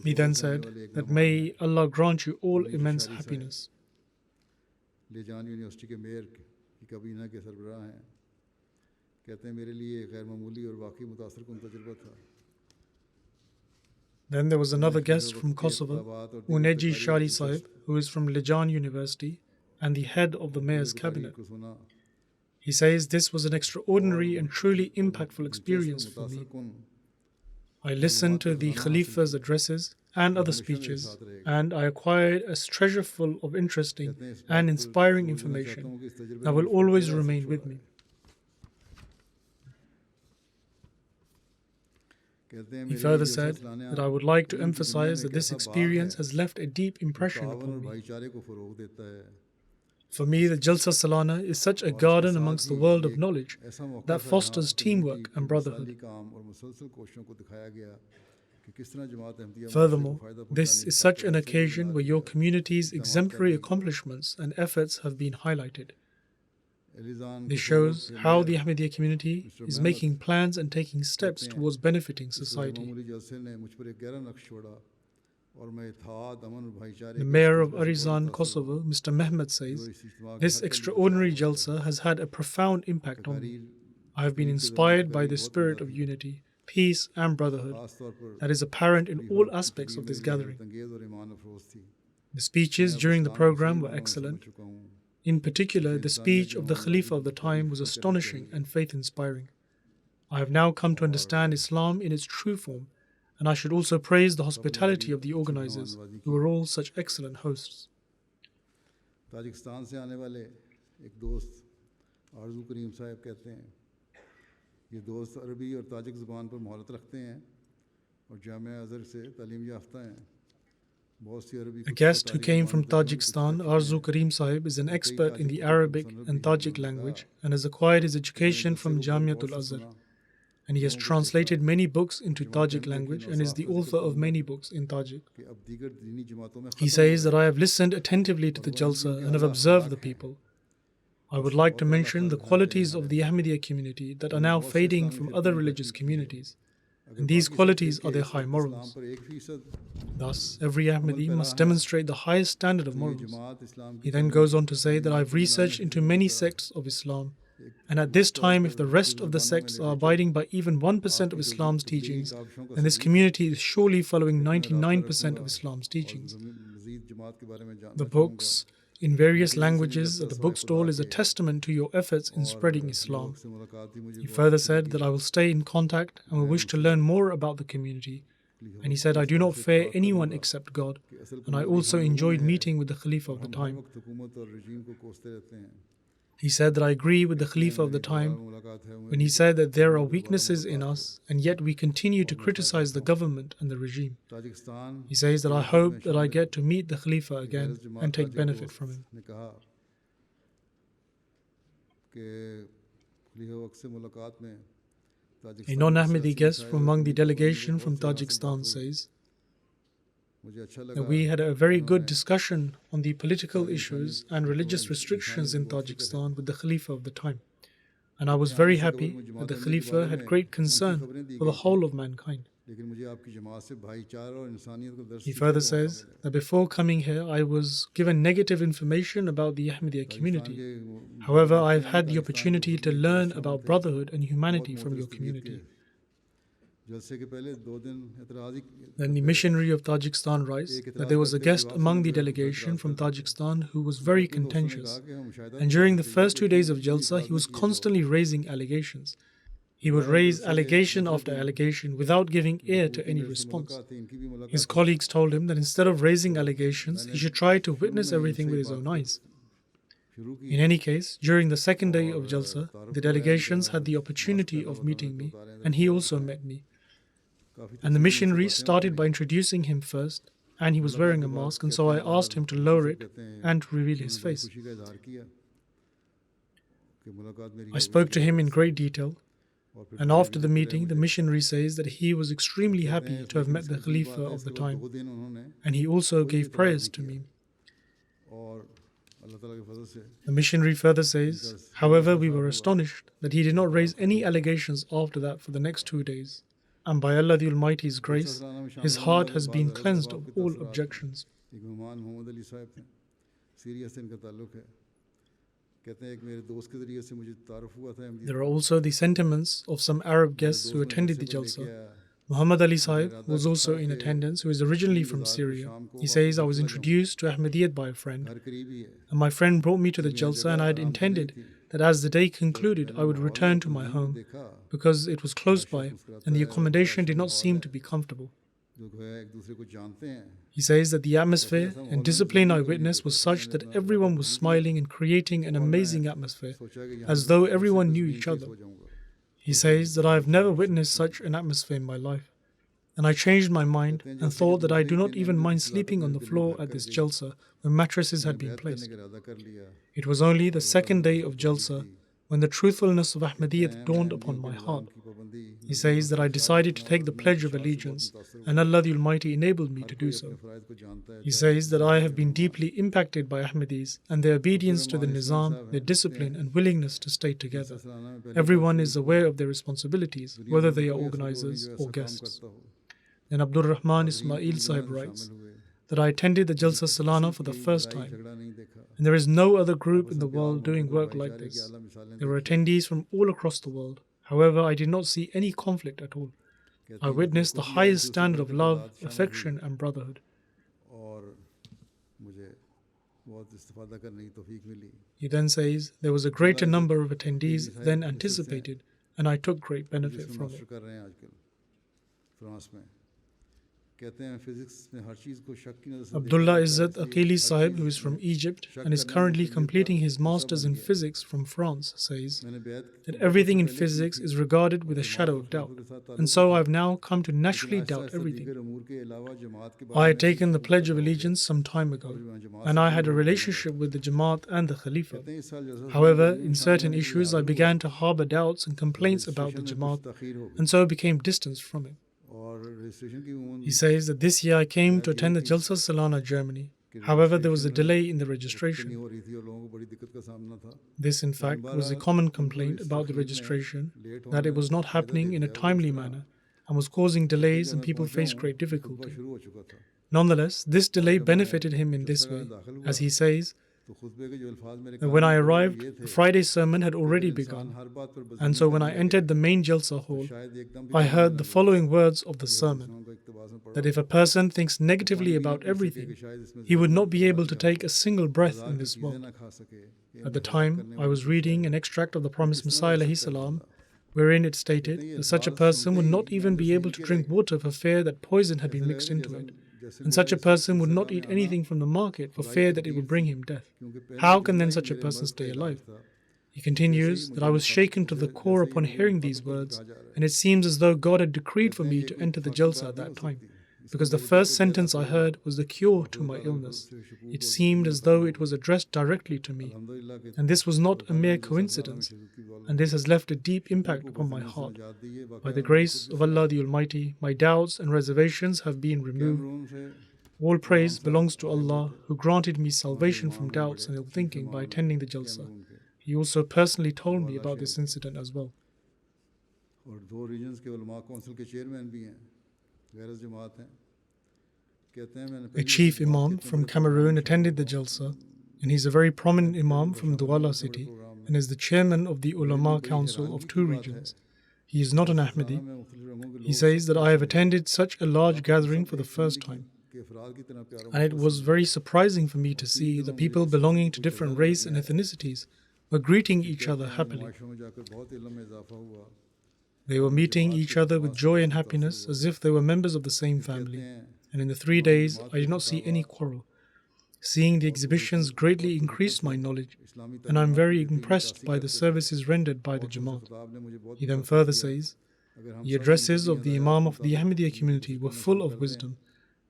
He then said that may Allah grant you all immense happiness. Then there was another guest from Kosovo, Uneji Shari Sahib, who is from Lijan University and the head of the mayor's cabinet. He says this was an extraordinary and truly impactful experience for me. I listened to the Khalifa's addresses and other speeches, and I acquired a treasure full of interesting and inspiring information that will always remain with me. He further said that I would like to emphasize that this experience has left a deep impression upon me. For me, the Jalsa Salana is such a garden amongst the world of knowledge that fosters teamwork and brotherhood. Furthermore, this is such an occasion where your community's exemplary accomplishments and efforts have been highlighted. This shows how the Ahmadiyya community is making plans and taking steps towards benefiting society. The mayor of Arizan, Kosovo, Mr. Mehmet says, "This extraordinary Jalsa has had a profound impact on me. I have been inspired by the spirit of unity, peace and brotherhood that is apparent in all aspects of this gathering. The speeches during the program were excellent. In particular, the speech of the Khalifa of the time was astonishing and faith-inspiring. I have now come to understand Islam in its true form, and I should also praise the hospitality of the organizers, who were all such excellent hosts." Tajikistan से आने वाले एक दोस्त आरजू करीम साहब कहते हैं, ये दोस्त अरबी और ताजिक ज़ुबान पर महारत रखते हैं और जामिया अज़हर से तालीम याफ्ता हैं। A guest who came from Tajikistan, Arzu Karim Sahib, is an expert in the Arabic and Tajik language and has acquired his education from Jamiatul Azhar. And he has translated many books into Tajik language and is the author of many books in Tajik. He says that I have listened attentively to the Jalsa and have observed the people. I would like to mention the qualities of the Ahmadiyya community that are now fading from other religious communities. And these qualities are their high morals. Thus, every Ahmadi must demonstrate the highest standard of morals. He then goes on to say that I've researched into many sects of Islam, and at this time, if the rest of the sects are abiding by even 1% of Islam's teachings, then this community is surely following 99% of Islam's teachings. The books in various languages at the bookstall is a testament to your efforts in spreading Islam. He further said that I will stay in contact and will wish to learn more about the community. And he said, I do not fear anyone except God, and I also enjoyed meeting with the Khalifa of the time. He said that I agree with the Khalifa of the time when he said that there are weaknesses in us and yet we continue to criticize the government and the regime. He says that I hope that I get to meet the Khalifa again and take benefit from him. A non-Ahmadi guest from among the delegation from Tajikistan says that we had a very good discussion on the political issues and religious restrictions in Tajikistan with the Khalifa of the time. And I was very happy that the Khalifa had great concern for the whole of mankind. He further says that before coming here, I was given negative information about the Ahmadiyya community. However, I have had the opportunity to learn about brotherhood and humanity from your community. Then the missionary of Tajikistan writes that there was a guest among the delegation from Tajikistan who was very contentious, and during the first 2 days of Jalsa, he was constantly raising allegations. He would raise allegation after allegation without giving ear to any response. His colleagues told him that instead of raising allegations, he should try to witness everything with his own eyes. In any case, during the second day of Jalsa, the delegations had the opportunity of meeting me, and he also met me. And the missionary started by introducing him first, and he was wearing a mask, and so I asked him to lower it and to reveal his face. I spoke to him in great detail, and after the meeting, the missionary says that he was extremely happy to have met the Khalifa of the time, and he also gave prayers to me. The missionary further says, however, we were astonished that he did not raise any allegations after that for the next 2 days. And by Allah the Almighty's grace, his heart has been cleansed of all objections. There are also the sentiments of some Arab guests who attended the Jalsa. Muhammad Ali Sahib was also in attendance, who is originally from Syria. He says, I was introduced to Ahmadiyyat by a friend, and my friend brought me to the Jalsa, and I had intended that as the day concluded, I would return to my home because it was close by and the accommodation did not seem to be comfortable. जो गोया एक दूसरे को जानते हैं, He says that the atmosphere and discipline I witnessed was such that everyone was smiling and creating an amazing atmosphere, सोचा कि यहाँ as though everyone knew मैं each नीचे other. सो जाऊंगा. He says that I have never witnessed such an atmosphere in my life. And I changed my mind and thought that I do not even mind sleeping on the floor at this Jalsa when mattresses had been बैत करने placed. का इरादा कर लिया. It was only the second day of Jalsa when the truthfulness of Ahmadiyya dawned upon my heart. की पाबंदी He says that I decided to take the pledge of allegiance, and Allah the Almighty enabled me to do so. फ़राइज़ को जानता है. He says that I have been deeply impacted by Ahmadis and their obedience to the Nizam, their discipline and willingness to stay together. सलाना में पहले Everyone is aware of their responsibilities, whether they are organizers or guests. Then Abdul Rahman Ismail Sahib writes that I attended the Jalsa Salana for the first time, झगड़ा नहीं देखा. and there is no other group in the world doing work like this. There were attendees from all across the world. However, I did not see any conflict at all. I witnessed the highest standard of love, affection, and brotherhood. और मुझे बहुत इस्तिफादा करने की तौफीक मिली. He then says there was a greater number of attendees than anticipated, and I took great benefit from master it. कर रहे हैं आजकल France में. कहते हैं फिजिक्स में हर चीज़ को शक की नज़र से Abdullah Izzat Aqili Sahib, who is from Egypt and is currently completing his masters in physics from France, says मैंने बैत that everything in physics is regarded with a shadow of doubt, and so I've now come to naturally doubt everything. दीगर अमूर के अलावा जमात के I had taken the Pledge of Allegiance some time ago, and I had a relationship with the Jamaat and the Khalifa. बारे में इस साल जैसा However, in certain issues, I began to harbor doubts and complaints about the Jamaat, तखीर हो गई. and so became distanced from it. और registration की उम्र He says that this year I came to attend the Jalsa Salana Germany. However, there was a delay in the नहीं registration. हो रही थी और लोगों को बड़ी दिक्कत का सामना था. This, in fact, was a common complaint about the registration, that it was not happening in a timely manner and was causing delays and people faced great difficulty. शुरू हो चुका था. Nonetheless, this delay benefited him in this way, as he says तो खुतबे के जो अल्फाज मेरे that when I arrived, the Friday sermon had already begun, हर बात पर बस and so when I entered the main Jalsa hall, शायद एकदम I heard the following words of the sermon, को इक्तबास में पढ़ा that if a person thinks negatively about everything, he would not be able to take a single breath in this world. ना खा सके. At the time, I was reading an extract of the promised Messiah alayhi salam, wherein it stated that such a person would not even be able to drink water for fear that poison had been mixed into it, and such a person would not eat anything from the market for fear that it would bring him death. How can then such a person stay alive? He continues that I was shaken to the core upon hearing these words, and it seems as though God had decreed for me to enter the Jalsa at that time, because the first sentence I heard was the cure to my illness. It seemed as though it was addressed directly to me, and this was not a mere coincidence, and this has left a deep impact upon my heart. By the grace of Allah the Almighty, my doubts and reservations have been removed. Room से All praise belongs to Allah, who granted me salvation from doubts and ill thinking by attending the Jalsa. He also personally told me about this incident as well. और 2 regions के उलमा council के chairman भी हैं, गैर जमात हैं. कहते हैं मैंने A chief imam from Cameroon attended the Jalsa, and he's a very prominent imam from Douala city and is the chairman of the Ulama Council of 2 regions. He is not an Ahmadi. मैं मुख्तलिफ रंगों के He says that I have attended such a large gathering for the first time, के अफराद की तरह प्यारों and it was very surprising for me to see the people belonging to different race and ethnicities were greeting each other happily. माशरों में जाकर बहुत इल्म में इजाफा हुआ. They were meeting each other with joy and happiness as if they were members of the same family. And in the 3 days, I did not see any quarrel. Seeing the exhibitions greatly increased my knowledge, and I am very impressed by the services rendered by the Jamaat. किताब ने मुझे बहुत He then further says, the addresses of the Imam of the Ahmadiyya community were full of wisdom.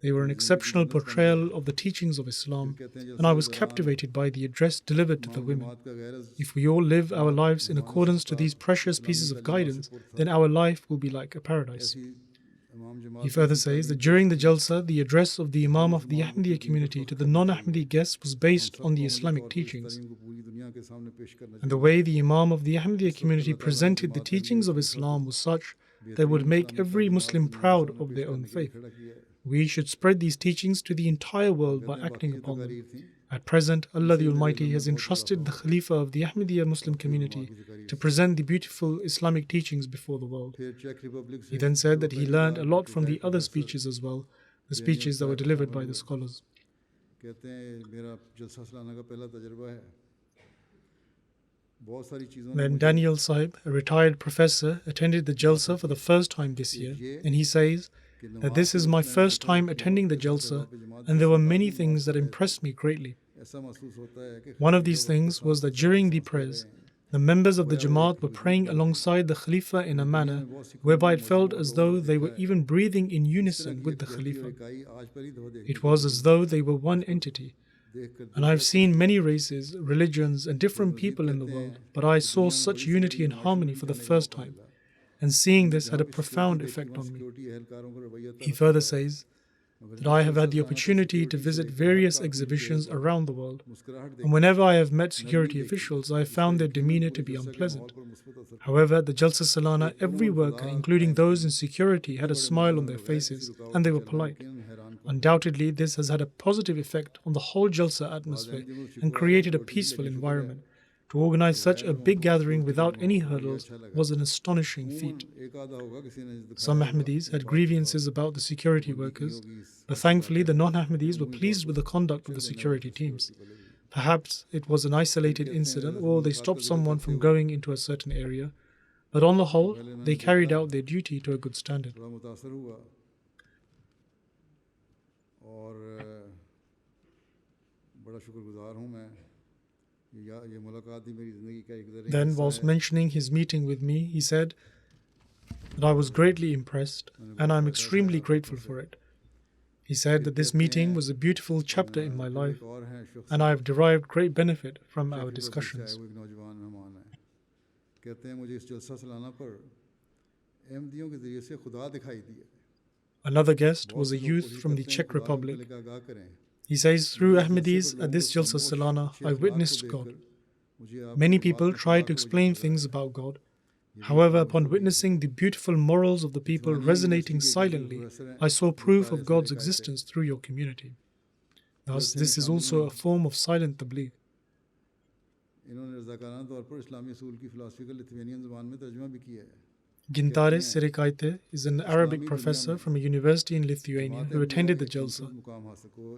They were an exceptional portrayal of the teachings of Islam, and I was captivated by the address delivered to the women. बात का गैर If we all live our lives in accordance to these precious pieces of guidance, then our life will be like a paradise. इमाम जमात He further says that during the Jalsa, the address of the Imam of the Ahmadiyya community to the non-Ahmadi guests was based on the Islamic teachings. को पूरी दुनिया के सामने पेश करना And the way the Imam of the Ahmadiyya community presented the teachings of Islam was such that would make every Muslim proud of their own faith. खड़ा किया है. We should spread these teachings to the entire world by acting upon them. तकरीर थी. At present, Allah the Almighty has entrusted the Khalifa of the Ahmadiyya Muslim community to present the beautiful Islamic teachings before the world. फिर check Republic से He then said that he learned a lot from the other speeches as well, the speeches that were delivered by the scholars. कहते हैं मेरा जलसा सालाना का पहला तजुर्बा है. बहुत सारी चीज़ों ने Then Daniel Sahib, a retired professor, attended the Jalsa for the first time this year, and he says that this is my first time attending the Jalsa, and there were many things that impressed me greatly. One of these things was that during the prayers, the members of the Jamaat were praying alongside the Khalifa in a manner whereby it felt as though they were even breathing in unison with the Khalifa. It was as though they were one entity. And I've seen many races, religions, and different people in the world, but I saw such unity and harmony for the first time, and seeing this had a profound effect on me. He further says that I have had the opportunity to visit various exhibitions around the world, and whenever I have met security officials, I have found their demeanor to be unpleasant. However, at the Jalsa Salana, every worker, including those in security, had a smile on their faces, and they were polite. Undoubtedly, this has had a positive effect on the whole Jalsa atmosphere and created a peaceful environment. To organize such a big gathering without any hurdles was an astonishing feat. Some Ahmadis had grievances about the security workers, but thankfully the non-Ahmadis were pleased with the conduct of the security teams. Perhaps it was an isolated incident or they stopped someone from going into a certain area, but on the whole, they carried out their duty to a good standard. Then, whilst mentioning his meeting with me, he said that I was greatly impressed and I am extremely grateful for it. He said that this meeting was a beautiful chapter in my life and I have derived great benefit from our discussions. Another guest was a youth from the Czech Republic. He says, through Ahmadis at this Jalsa Salana, I witnessed God. Many people try to explain things about God. However, upon witnessing the beautiful morals of the people resonating silently, I saw proof of God's existence through your community. Thus, this is also a form of silent tabligh. Gintares Sirikaite is an Arabic professor from a university in Lithuania who attended the Jalsa,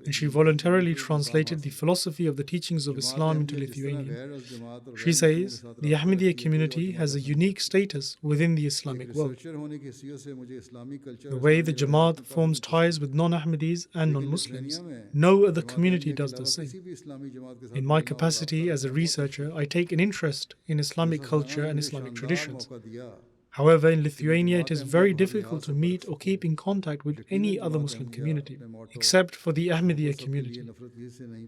and she voluntarily translated the philosophy of the teachings of Islam into Lithuanian. She says, the Ahmadiyya community has a unique status within the Islamic world. The way the Jamaat forms ties with non-Ahmadis and non-Muslims, no other community does the same. In my capacity as a researcher, I take an interest in Islamic culture and Islamic traditions. However, in Lithuania, it is very difficult to meet or keep in contact with any other Muslim community, except for the Ahmadiyya community.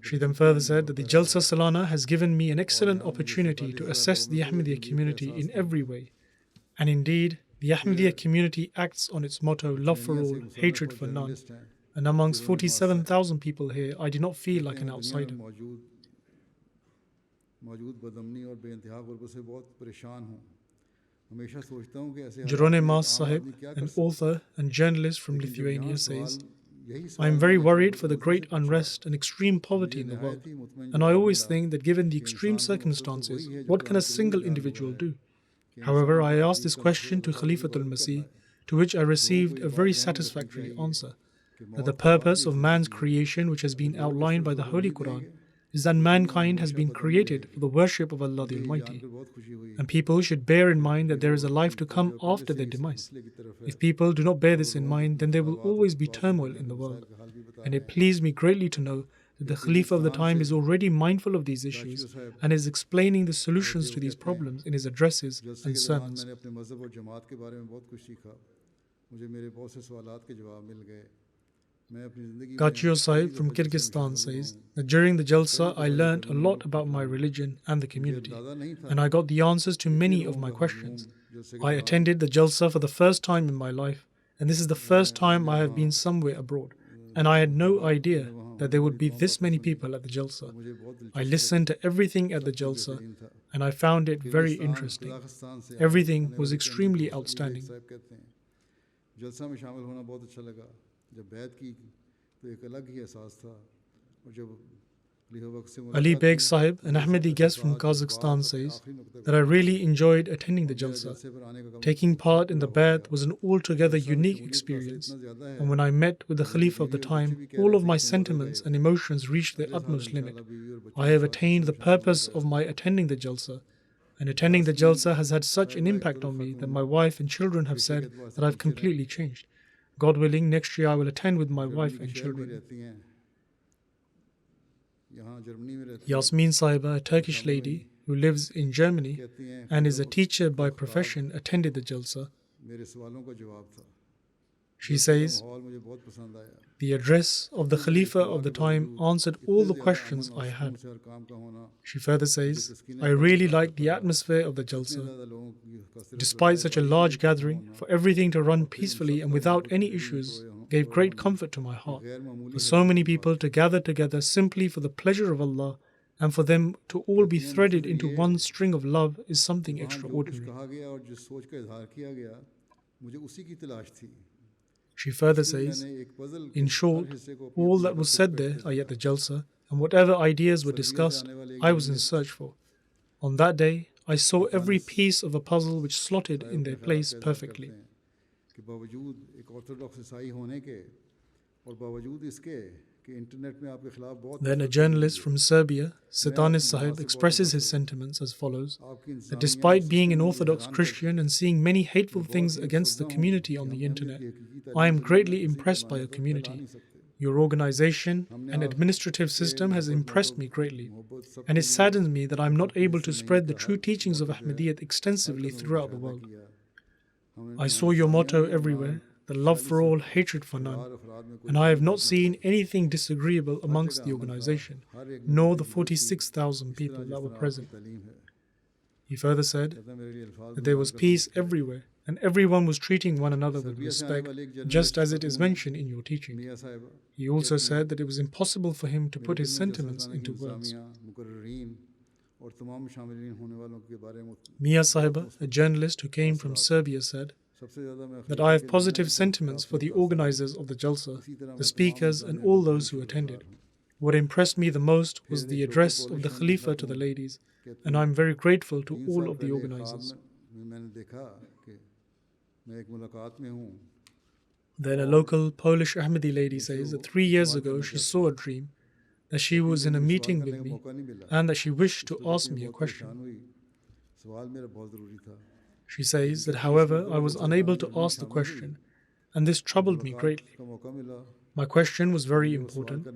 She then further said that the Jalsa Salana has given me an excellent opportunity to assess the Ahmadiyya community in every way. And indeed, the Ahmadiyya community acts on its motto, love for all, hatred for none. And amongst 47,000 people here, I do not feel like an outsider. Jerone Mas Sahib, an author and journalist from Lithuania, says, I am very worried for the great unrest and extreme poverty in the world, and I always think that given the extreme circumstances, what can a single individual do? However, I asked this question to Khalifatul Masih, to which I received a very satisfactory answer, that the purpose of man's creation, which has been outlined by the Holy Quran, is that mankind has been created for the worship of Allah the Almighty, and people should bear in mind that there is a life to come after their demise. If people do not bear this in mind, then there will always be turmoil in the world. And it pleased me greatly to know that the Khalifa of the time is already mindful of these issues and is explaining the solutions to these problems in his addresses and sermons. Gachio Sahib from Kyrgyzstan says that during the Jalsa I learnt a lot about my religion and the community, and I got the answers to many of my questions. I attended the Jalsa for the first time in my life, and this is the first time I have been somewhere abroad, and I had no idea that there would be this many people at the Jalsa. I listened to everything at the Jalsa, and I found it very interesting. Everything was extremely outstanding. Ali Beg Sahib, an Ahmadi guest from Kazakhstan, says that I really enjoyed attending the Jalsa. Taking part in the Bai'at was an altogether unique experience, and when I met with the Khalifa of the time, all of my sentiments and emotions reached their utmost limit. I have attained the purpose of my attending the Jalsa, and attending the Jalsa has had such an impact on me that my wife and children have said that I've completely changed. God willing, next year I will attend with my wife and children. Yasmin Sahiba, a Turkish lady who lives in Germany and is a teacher by profession, attended the Jalsa. She says, the address of the Khalifa of the time answered all the questions I had. She further says, I really liked the atmosphere of the Jalsa. Despite such a large gathering, for everything to run peacefully and without any issues gave great comfort to my heart. For so many people to gather together simply for the pleasure of Allah and for them to all be threaded into one string of love is something extraordinary. She further says, in short, all that was said there are at the Jalsa, and whatever ideas were discussed, I was in search for. On that day, I saw every piece of a puzzle which slotted in their place perfectly. Then a journalist from Serbia, Setanis Sahib, expresses his sentiments as follows, that despite being an Orthodox Christian and seeing many hateful things against the community on the internet, I am greatly impressed by your community. Your organization and administrative system has impressed me greatly, and it saddens me that I am not able to spread the true teachings of Ahmadiyya extensively throughout the world. I saw your motto everywhere, the love for all, hatred for none, and I have not seen anything disagreeable amongst the organization, nor the 46,000 people that were present. He further said that there was peace everywhere, and everyone was treating one another with respect, just as it is mentioned in your teaching. He also said that it was impossible for him to put his sentiments into words. Mia Sahiba, a journalist who came from Serbia, said that I have positive sentiments for the organizers of the Jalsa, the speakers and all those who attended. What impressed me the most was the address of the Khalifa to the ladies, and I am very grateful to all of the organizers. Then a local Polish Ahmadi lady says that 3 years ago she saw a dream that she was in a meeting with me and that she wished to ask me a question. She says that, however, I was unable to ask the question, and this troubled me greatly. My question was very important,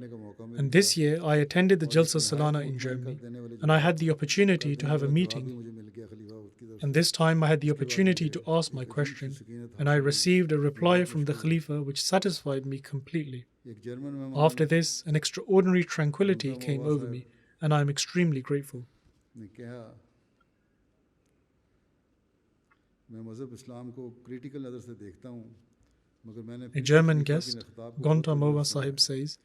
and this year I attended the Jalsa Salana in Germany, and I had the opportunity to have a meeting. And this time I had the opportunity to ask my question, and I received a reply from the Khalifa which satisfied me completely. After this, an extraordinary tranquility came over me, and I am extremely grateful. A German guest, Gonta Mowa Sahib, says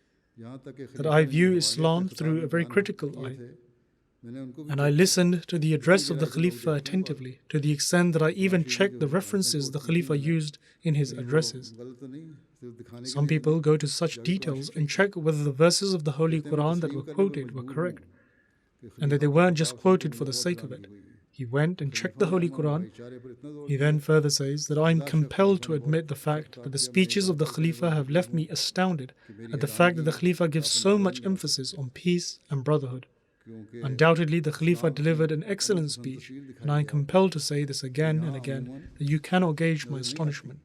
that I view Islam through a very critical eye, and I listened to the address of the Khalifa attentively, to the extent that I even checked the references the Khalifa used in his addresses. Some people go to such details and check whether the verses of the Holy Quran that were quoted were correct, and that they weren't just quoted for the sake of it. He went and checked the Holy Quran. He then further says that I am compelled to admit the fact that the speeches of the Khalifa have left me astounded at the fact that the Khalifa gives so much emphasis on peace and brotherhood. Undoubtedly, the Khalifa delivered an excellent speech, and I am compelled to say this again and again, that you cannot gauge my astonishment.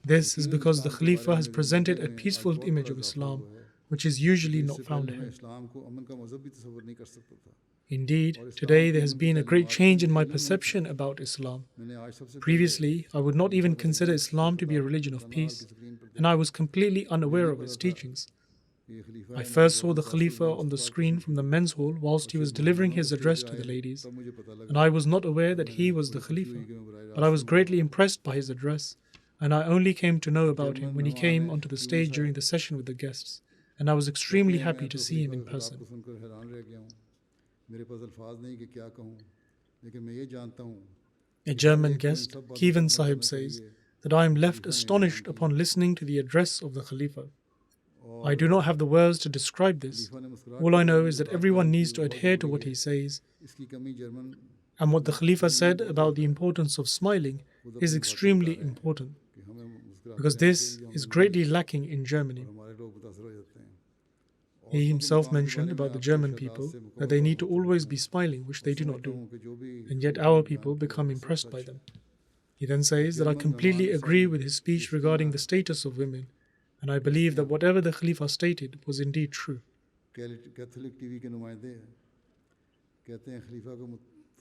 This is because the Khalifa has presented a peaceful image of Islam, which is usually not found here. Indeed, today there has been a great change in my perception about Islam. Previously, I would not even consider Islam to be a religion of peace, and I was completely unaware of its teachings. I first saw the Khalifa on the screen from the men's hall whilst he was delivering his address to the ladies, and I was not aware that he was the Khalifa, but I was greatly impressed by his address, and I only came to know about him when he came onto the stage during the session with the guests, and I was extremely happy to see him in person. A German guest, Kevin Sahib, says that I am left astonished upon listening to the address of the Khalifa. I do not have the words to describe this. All I know is that everyone needs to adhere to what he says. And what the Khalifa said about the importance of smiling is extremely important, because this is greatly lacking in Germany. He himself mentioned about the German people that they need to always be smiling, which they do not do, and yet our people become impressed by them. He then says that I completely agree with his speech regarding the status of women, and I believe that whatever the Khalifa stated was indeed true. Catholic TV के नुमाइंदे कहते हैं खलीफा का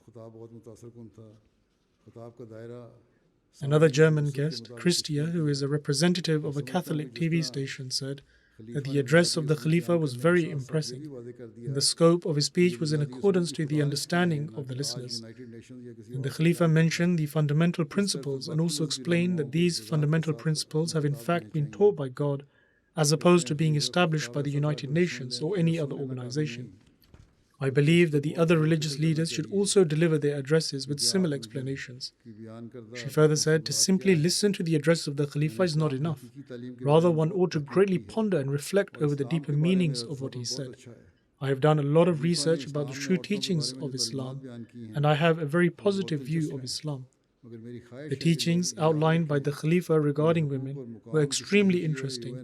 खिताब बहुत मुतासरकुन था खिताब का दायरा Another German guest, Christia, who is a representative of a Catholic TV station, said that the address of the Khalifa was very impressive, and the scope of his speech was in accordance to the understanding of the listeners. And the Khalifa mentioned the fundamental principles and also explained that these fundamental principles have in fact been taught by God as opposed to being established by the United Nations or any other organization. I believe that the other religious leaders should also deliver their addresses with similar explanations. She further said, to simply listen to the address of the Khalifa is not enough. Rather, one ought to greatly ponder and reflect over the deeper meanings of what he said. I have done a lot of research about the true teachings of Islam, and I have a very positive view of Islam. The teachings outlined by the Khalifa regarding women were extremely interesting,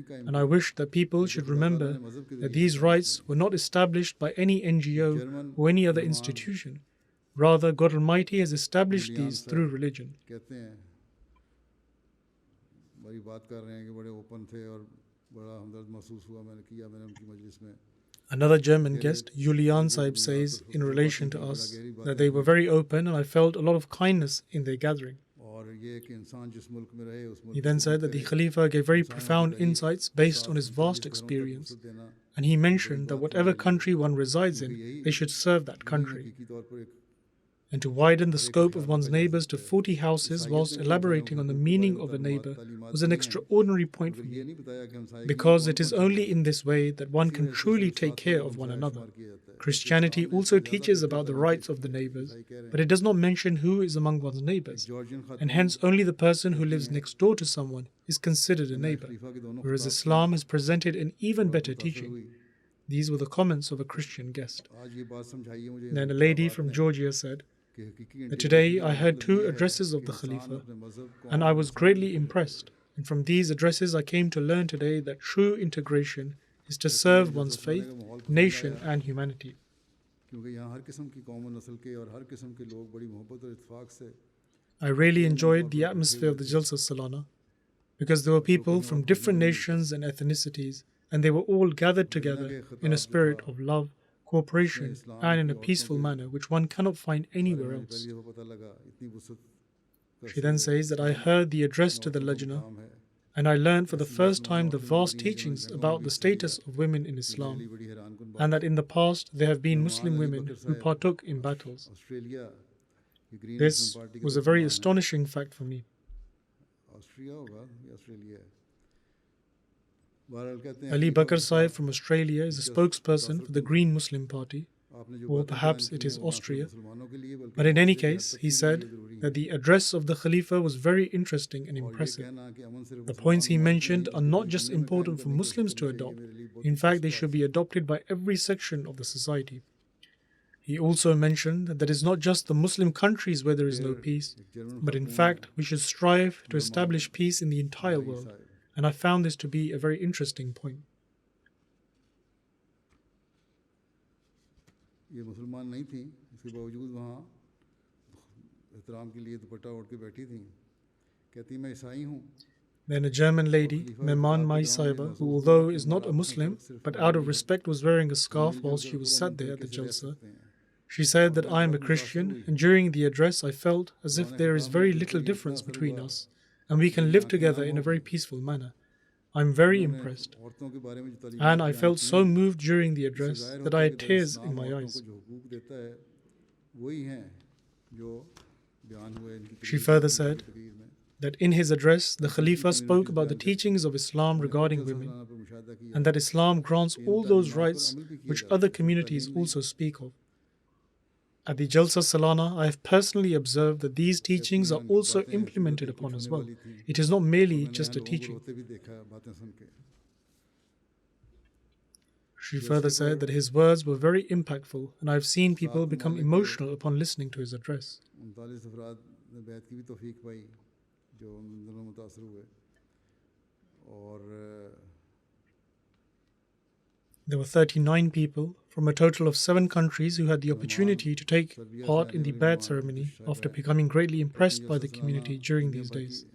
and I wish that people should remember that these rights were not established by any NGO or any other institution. Rather, God Almighty has established these through religion. Another German guest, Julian Saib, says in relation to us that they were very open and I felt a lot of kindness in their gathering. He then said that the Khalifa gave very profound insights based on his vast experience, and he mentioned that whatever country one resides in, they should serve that country. And to widen the scope of one's neighbors to 40 houses whilst elaborating on the meaning of a neighbor was an extraordinary point for me, because it is only in this way that one can truly take care of one another. Christianity also teaches about the rights of the neighbors, but it does not mention who is among one's neighbors, and hence only the person who lives next door to someone is considered a neighbor, whereas Islam has presented an even better teaching. These were the comments of a Christian guest. Then a lady from Georgia said, today I heard 2 addresses of the Khalifa, and I was greatly impressed. And from these addresses I came to learn today that true integration is to serve one's faith, nation and humanity. I really enjoyed the atmosphere of the Jalsa Salana because there were people from different nations and ethnicities, and they were all gathered together in a spirit of love, cooperation, and in a peaceful manner which one cannot find anywhere else. She then says that I heard the address to the Lajna, and I learned for the first time the vast teachings about the status of women in Islam, and that in the past there have been Muslim women who partook in battles. This was a very astonishing fact for me. Ali Bakr Saib from Australia is a spokesperson for the Green Muslim Party, or perhaps it is Austria. But in any case, he said that the address of the Khalifa was very interesting and impressive. The points he mentioned are not just important for Muslims to adopt, in fact they should be adopted by every section of the society. He also mentioned that it's not just the Muslim countries where there is no peace, but in fact we should strive to establish peace in the entire world. And I found this to be a very interesting point. Then a German lady, Mehman Mai Saiba, who although is not a Muslim, but out of respect was wearing a scarf whilst she was sat there at the Jalsa. She said that I am a Christian, and during the address I felt as if there is very little difference between us, and we can live together in a very peaceful manner. I'm very impressed, and I felt so moved during the address that I had tears in my eyes. She further said that in his address, the Khalifa spoke about the teachings of Islam regarding women, and that Islam grants all those rights which other communities also speak of. At the Jalsa Salana, I have personally observed that these teachings are also implemented upon as well. It is not merely just a teaching. She further said that his words were very impactful, and I have seen people become emotional upon listening to his address. There were 39 people from a total of 7 countries who had the opportunity to take part in the Bai'at ceremony after becoming greatly impressed by the community during these days.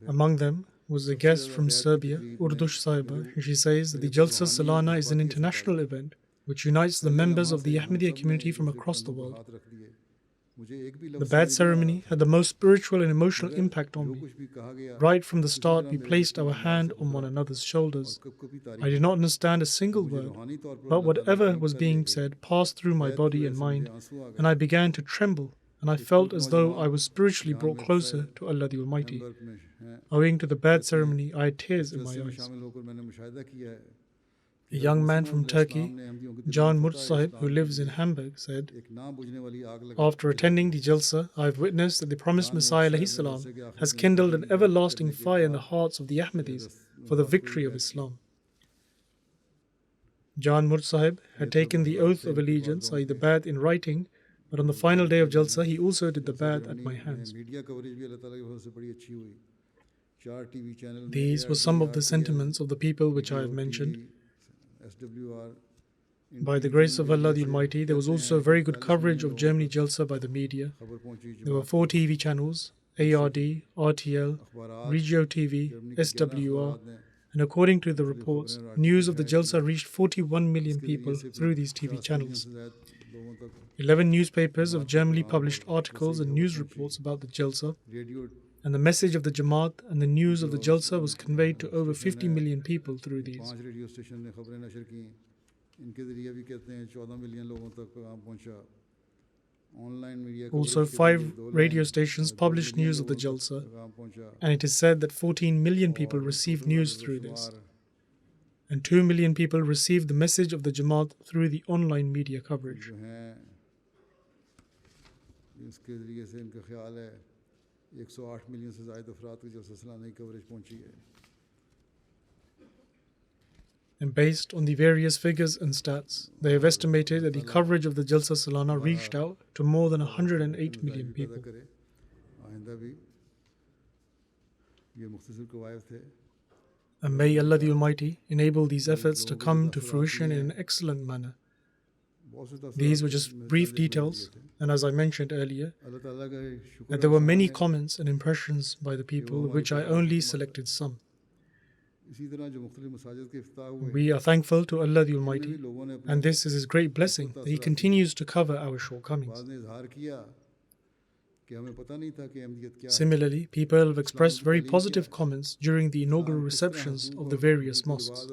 Among them was a guest from Serbia, Urdush Saiba, and she says that the Jalsa Salana is an international event which unites the members of the Ahmadiyya community from across the world. The Bai'at ceremony had the most spiritual and emotional impact on me. Right from the start, we placed our hand on one another's shoulders. I did not understand a single word, but whatever was being said passed through my body and mind, and I began to tremble, and I felt as though I was spiritually brought closer to Allah the Almighty. Owing to the Bai'at ceremony, I had tears in my eyes. A young man from Turkey, Can Murtsahib, who lives in Hamburg, said, "After attending the Jalsa, I have witnessed that the promised Messiah ﷺ has kindled an everlasting fire in the hearts of the Ahmadis for the victory of Islam." Can Murtsahib had taken the oath of allegiance, i.e. the Bai'at, in writing, but on the final day of Jalsa, he also did the Bai'at at my hands. These were some of the sentiments of the people which I have mentioned. By the grace of Allah the Almighty, there was also very good coverage of Germany Jalsa by the media. There were 4 TV channels, ARD, RTL, Regio TV, SWR, and according to the reports, news of the Jalsa reached 41 million people through these TV channels. 11 newspapers of Germany published articles and news reports about the Jalsa, and the message of the Jamaat and the news of the Jalsa was conveyed to over 50 million people through these. Also, 5 radio stations published news of the Jalsa, and it is said that 14 million people received news through this, and 2 million people received the message of the Jamaat through the online media coverage. And based on the various figures and stats, they have estimated that the coverage of the Jalsa Salana reached out to more than 108 million people. And may Allah the Almighty enable these efforts to come to fruition in an excellent manner. These were just brief details, and as I mentioned earlier, that there were many comments and impressions by the people, of which I only selected some. We are thankful to Allah the Almighty, and this is His great blessing that He continues to cover our shortcomings. Similarly, people have expressed very positive comments during the inaugural receptions of the various mosques.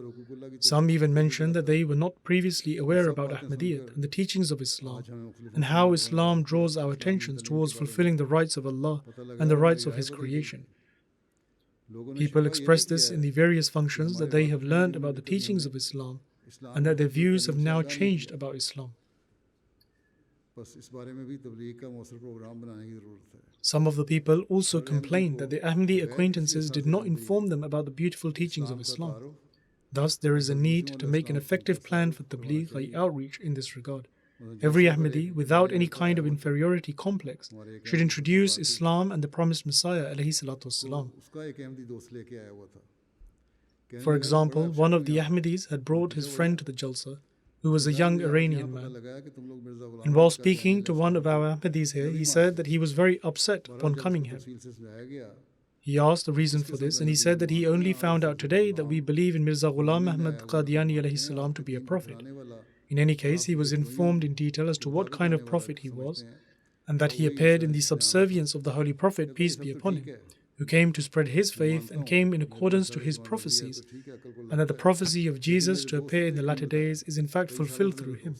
Some even mentioned that they were not previously aware about Ahmadiyya and the teachings of Islam, and how Islam draws our attentions towards fulfilling the rights of Allah and the rights of His creation. People express this in the various functions that they have learned about the teachings of Islam and that their views have now changed about Islam. Some of the people also complained that their Ahmadi acquaintances did not inform them about the beautiful teachings of Islam. Thus, there is a need to make an effective plan for tabligh, i.e. outreach, in this regard. Every Ahmadi, without any kind of inferiority complex, should introduce Islam and the promised Messiah ﷺ. For example, one of the Ahmadis had brought his friend to the Jalsa, who was a young Iranian man. And while speaking to one of our Ahmadis here, he said that he was very upset upon coming here. He asked the reason for this, and he said that he only found out today that we believe in Mirza Ghulam Ahmad Qadiani alayhi salam to be a prophet. In any case, he was informed in detail as to what kind of prophet he was, and that he appeared in the subservience of the Holy Prophet, peace be upon him, who came to spread his faith and came in accordance to his prophecies, and that the prophecy of Jesus to appear in the latter days is in fact fulfilled through him.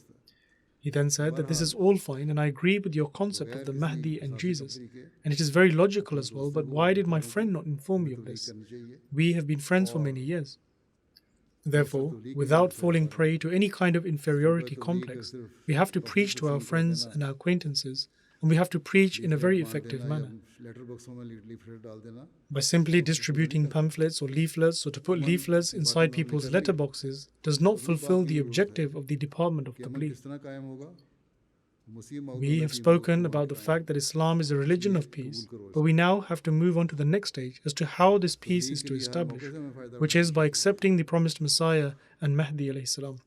He then said that this is all fine, and I agree with your concept of the Mahdi and Jesus, and it is very logical as well, but why did my friend not inform me of this? We have been friends for many years. Therefore, without falling prey to any kind of inferiority complex, we have to preach to our friends and our acquaintances, and we have to preach in a very effective manner. By simply distributing pamphlets or leaflets, or to put leaflets inside people's letterboxes, does not fulfill the objective of the Department of Tabligh. We have spoken about the fact that Islam is a religion of peace, but we now have to move on to the next stage as to how this peace is to establish, which is by accepting the promised Messiah and Mahdi alayhi salam.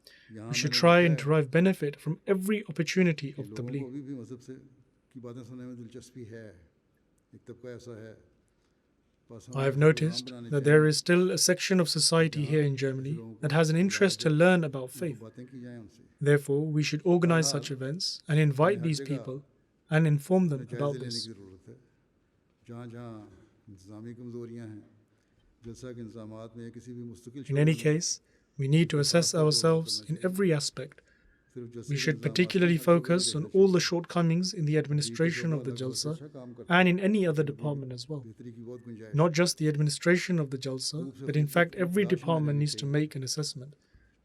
We should try and derive benefit from every opportunity of tabligh. I have noticed that there is still a section of society here in Germany that has an interest to learn about faith. Therefore, we should organize such events and invite these people and inform them about this. In any case, we need to assess ourselves in every aspect. We should particularly focus on all the shortcomings in the administration of the Jalsa and in any other department as well. Not just the administration of the Jalsa, but in fact every department needs to make an assessment.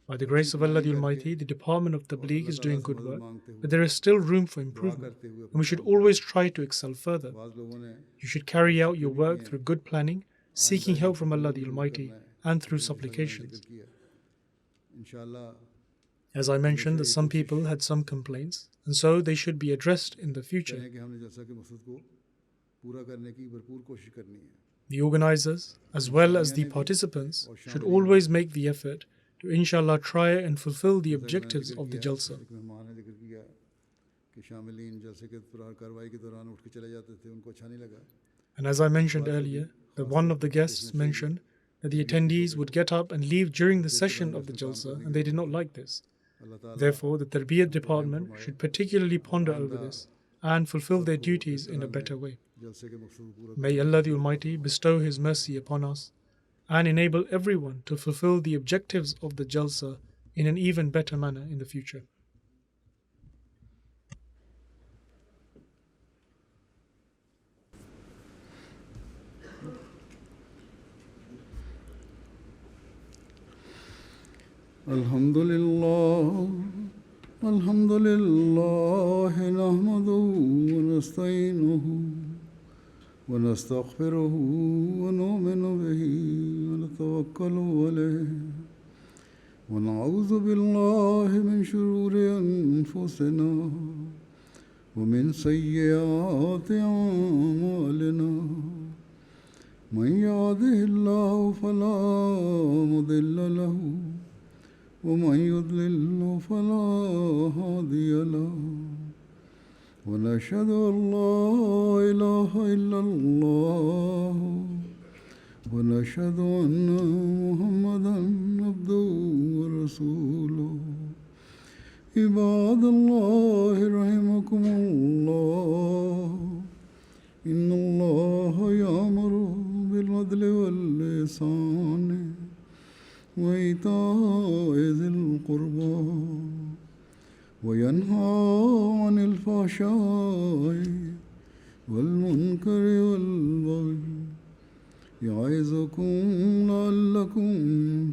By the grace of Allah the Almighty, the Department of Tabligh is doing good work, but there is still room for improvement, and we should always try to excel further. You should carry out your work through good planning, seeking help from Allah the Almighty, and through supplications. As I mentioned, that some people had some complaints, and so they should be addressed in the future. The organizers, as well as the participants, should always make the effort to inshallah try and fulfill the objectives of the Jalsa. And as I mentioned earlier, that one of the guests mentioned that the attendees would get up and leave during the session of the Jalsa, and they did not like this. Therefore, the Tarbiyat department should particularly ponder over this and fulfill their duties in a better way. May Allah the Almighty bestow His mercy upon us and enable everyone to fulfill the objectives of the Jalsa in an even better manner in the future. Alhamdulillah nahmaduhu wa nasta'inuhu ونستغفره ونؤمن به ونتوكل عليه ونعوذ بالله من شرور أنفسنا ومن سيئات أعمالنا من يهده الله فلا مضل له ومن يضلل فلا هادي له ونشهد أن لا إله إلا الله ونشهد أن محمدا عبده ورسوله عباد الله رحمكم الله إن الله يأمر بالعدل والإحسان وإيتاء ذي القربى وينهى عن الفحشاء والمنكر والبغي يعظكم لعلكم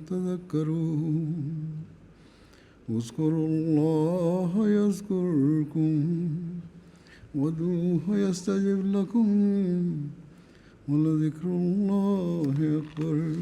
تذكرون اذكروا الله يذكركم وادعوه يستجب لكم ولذكر الله أكبر